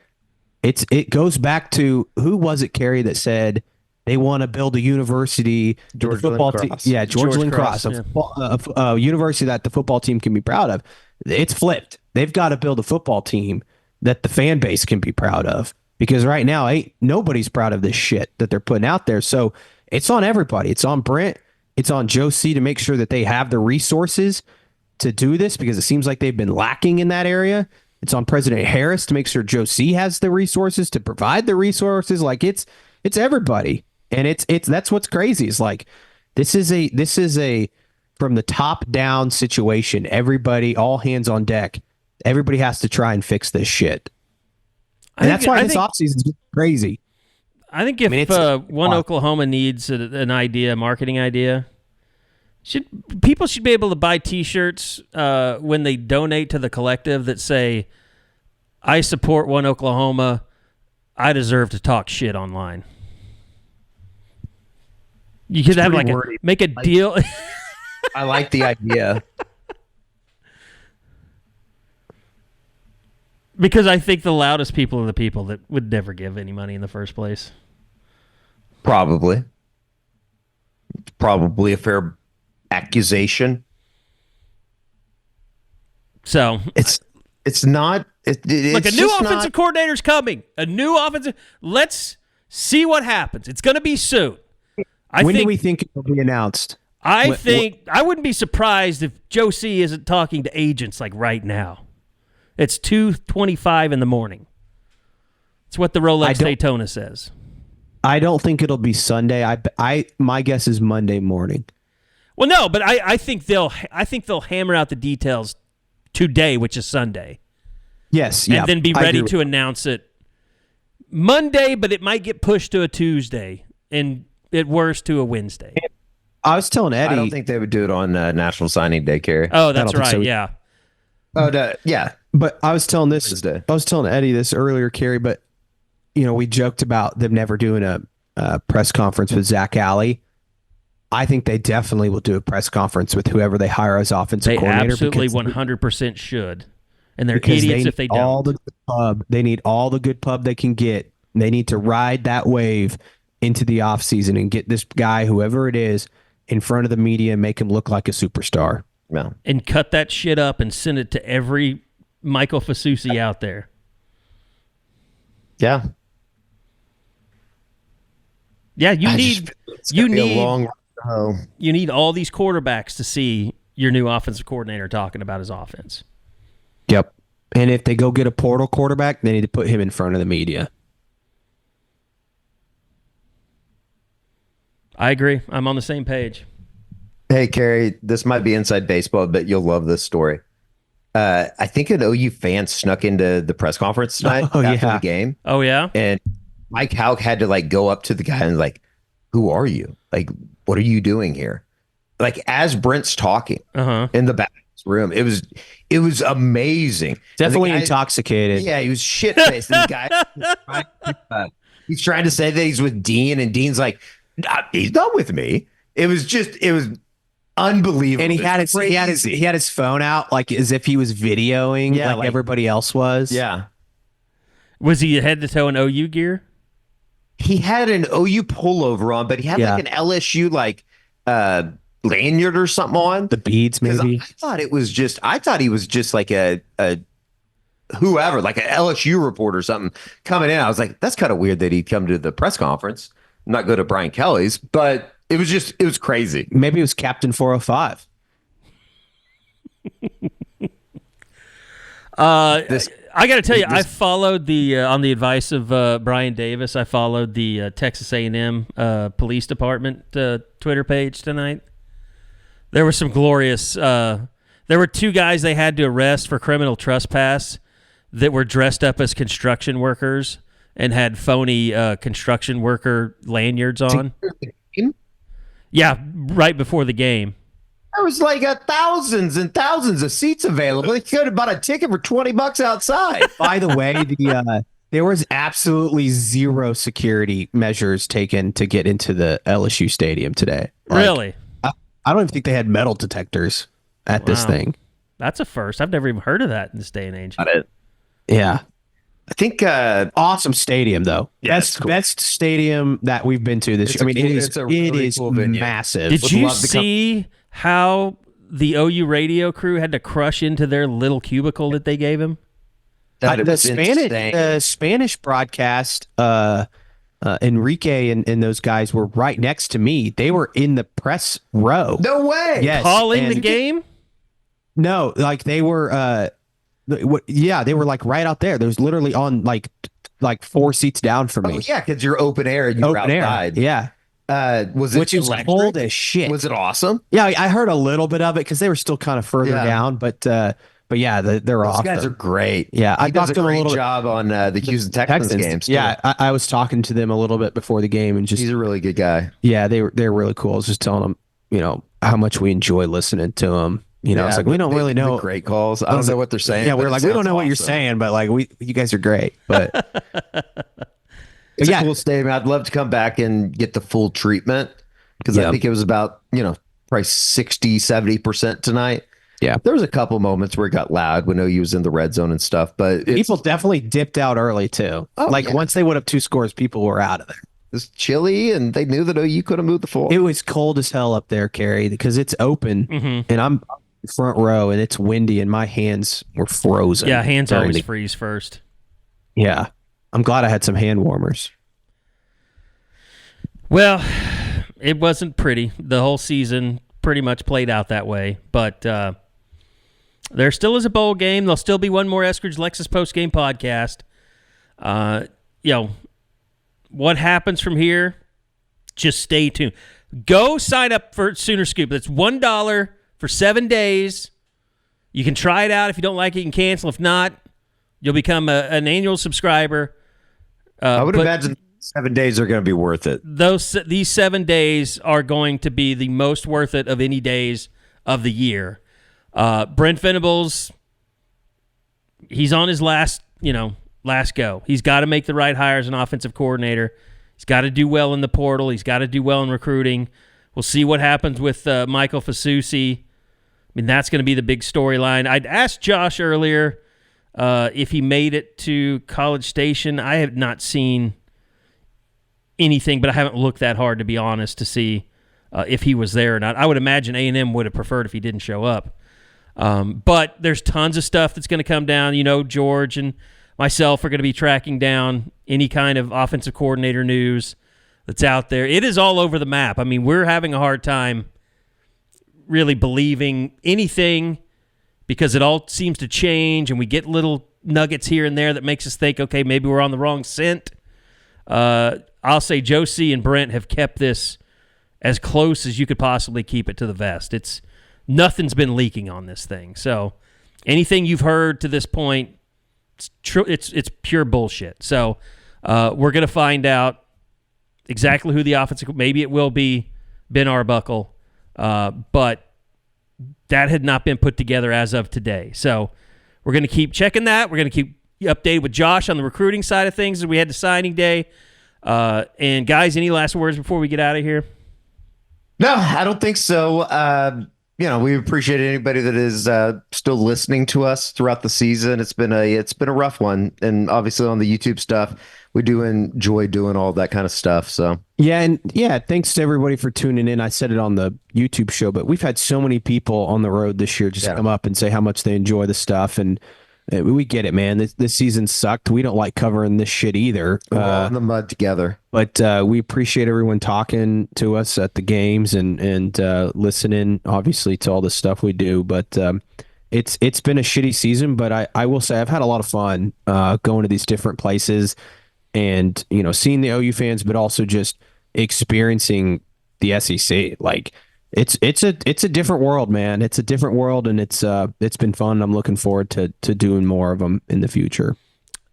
it goes back to, who was it, Kerry, that said they want to build a university, George football Lynn team. Cross. Yeah, George Lynn Cross, a university that the football team can be proud of. It's flipped. They've got to build a football team that the fan base can be proud of, because right now nobody's proud of this shit that they're putting out there. So it's on everybody. It's on Brent. It's on Joe C to make sure that they have the resources to do this, because it seems like they've been lacking in that area. It's on President Harris to make sure Joe C has the resources to provide the resources. Like, it's everybody. And it's that's what's crazy. It's like, this is a from the top down situation. Everybody, all hands on deck. Everybody has to try and fix this shit. And that's why this offseason is crazy. I think if One Oklahoma needs an idea, a marketing idea, people should be able to buy T-shirts when they donate to the collective that say, "I support One Oklahoma. I deserve to talk shit online." You could have make a deal. I like the idea. Because I think the loudest people are the people that would never give any money in the first place. Probably a fair accusation. So it's not. Look, a new offensive coordinator's coming. A new offensive. Let's see what happens. It's going to be soon. When do we think it will be announced? I wouldn't be surprised if Joe C isn't talking to agents like right now. It's 2:25 in the morning. It's what the Rolex Daytona says. I don't think it'll be Sunday. My guess is Monday morning. Well, no, but I think they'll hammer out the details today, which is Sunday. Yes, and then be ready to announce it Monday, but it might get pushed to a Tuesday, and at worst to a Wednesday. I was telling Eddie. I don't think they would do it on National Signing Day, Kerry. Oh, that's right. So. Yeah. Oh, yeah. But I was telling Eddie this earlier, Kerry. But we joked about them never doing a press conference with Zach Alley. I think they definitely will do a press conference with whoever they hire as offensive coordinator. They absolutely 100% should. And they're idiots if they don't. They need all the good pub they can get. They need to ride that wave into the offseason and get this guy, whoever it is, in front of the media and make him look like a superstar. Yeah. And cut that shit up and send it to every Michael Fasusi out there. Yeah. Yeah, you need all these quarterbacks to see your new offensive coordinator talking about his offense. Yep. And if they go get a portal quarterback, they need to put him in front of the media. I agree. I'm on the same page. Hey, Kerry, this might be inside baseball, but you'll love this story. I think an OU fan snuck into the press conference tonight after the game. Oh, yeah? And Mike Houck had to go up to the guy and who are you? What are you doing here? As Brent's talking in the back room, it was amazing. Definitely intoxicated. Yeah, he was shit-faced. And the guy, he's trying to say that he's with Dean, and Dean's like, he's not with me. It was unbelievable. And he had his phone out as if he was videoing everybody else was. Yeah. Was he head to toe in OU gear? He had an OU pullover on, but he had an LSU lanyard or something on. The beads, maybe. I thought he was just a whoever, like an LSU reporter or something coming in. I was like, that's kind of weird that he'd come to the press conference, not go to Brian Kelly's, but it was crazy. Maybe it was Captain 405. I got to tell you, I followed on the advice of Brian Davis, I followed the Texas A&M Police Department Twitter page tonight. There were some glorious. There were two guys they had to arrest for criminal trespass that were dressed up as construction workers and had phony construction worker lanyards on. Yeah, right before the game. There was thousands and thousands of seats available. They could have bought a ticket for $20 outside. By the way, there was absolutely zero security measures taken to get into the LSU stadium today. Really? I don't even think they had metal detectors at this thing. That's a first. I've never even heard of that in this day and age. Not it. Yeah. I think awesome stadium though. Yeah, best stadium that we've been to this year. It is cool massive. Did you see how the OU radio crew had to crush into their little cubicle that they gave him? The Spanish broadcast, Enrique and those guys were right next to me. They were in the press row. No way. Yes, calling the game. No, they were. They were right out there. There was literally on like 4 seats down from me. Oh, yeah, because you're open air and you're outside. Yeah. Which is cold as shit. Was it awesome? Yeah, I heard a little bit of it because they were still kind of further down, but yeah, they're awesome. Those guys are great. Yeah, I talked to them a little job on the Houston Texans games. Yeah, I was talking to them a little bit before the game, and he's a really good guy. Yeah, they're really cool. I was just telling them, how much we enjoy listening to them. It's we don't really know. Great calls. I don't know what they're saying. Yeah, we're we don't know what you're saying, but you guys are great. But it's a cool statement. I'd love to come back and get the full treatment because I think it was about, probably 60-70% tonight. Yeah. There was a couple moments where it got loud when OU was in the red zone and stuff, but people definitely dipped out early too. Once they went up 2 scores, people were out of there. was chilly, and they knew that OU couldn't move the floor. It was cold as hell up there, Carrie, because it's open, and I'm front row, and it's windy, and my hands were frozen. Yeah, hands always freeze first. Yeah. I'm glad I had some hand warmers. Well, it wasn't pretty. The whole season pretty much played out that way, but there still is a bowl game. There'll still be one more Eskridge Lexus post-game podcast. What happens from here, just stay tuned. Go sign up for Sooner Scoop. That's $1 for 7 days. You can try it out. If you don't like it, you can cancel. If not, you'll become an annual subscriber. I would imagine 7 days are going to be worth it. These 7 days are going to be the most worth it of any days of the year. Brent Venables, he's on his last go. He's got to make the right hire as an offensive coordinator. He's got to do well in the portal. He's got to do well in recruiting. We'll see what happens with Michael Fasusi. I mean, that's going to be the big storyline. I'd asked Josh earlier if he made it to College Station. I have not seen anything, but I haven't looked that hard, to be honest, to see if he was there or not. I would imagine A&M would have preferred if he didn't show up. But there's tons of stuff that's going to come down. George and myself are going to be tracking down any kind of offensive coordinator news that's out there. It is all over the map. I mean, we're having a hard time really believing anything because it all seems to change, and we get little nuggets here and there that makes us think, okay, maybe we're on the wrong scent. I'll say Josie and Brent have kept this as close as you could possibly keep it to the vest. Nothing's been leaking on this thing. So anything you've heard to this point, it's pure bullshit. So we're going to find out exactly who the offensive, maybe it will be Ben Arbuckle, but that had not been put together as of today. So we're going to keep checking that. We're going to keep updated with Josh on the recruiting side of things as we had the signing day. And guys, any last words before we get out of here? No, I don't think so. We appreciate anybody that is still listening to us throughout the season. It's been a rough one, and obviously on the YouTube stuff, we do enjoy doing all that kind of stuff. So thanks to everybody for tuning in. I said it on the YouTube show, but we've had so many people on the road this year just come up and say how much they enjoy the stuff, and we get it, man. This season sucked. We don't like covering this shit either. We're all in the mud together. But we appreciate everyone talking to us at the games and listening, obviously, to all the stuff we do. But it's been a shitty season, but I will say I've had a lot of fun going to these different places and seeing the OU fans, but also just experiencing the SEC. Like it's a different world, man. It's a different world, and it's been fun. I'm looking forward to doing more of them in the future.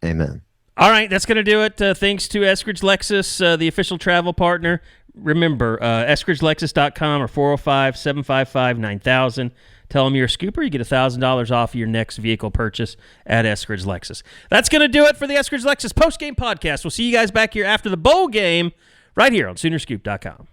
Amen. All right, that's going to do it. Thanks to Eskridge Lexus, the official travel partner. Remember, EskridgeLexus.com or 405-755-9000. Tell them you're a scooper. You get $1,000 off your next vehicle purchase at Eskridge Lexus. That's going to do it for the Eskridge Lexus post-game podcast. We'll see you guys back here after the bowl game right here on Soonerscoop.com.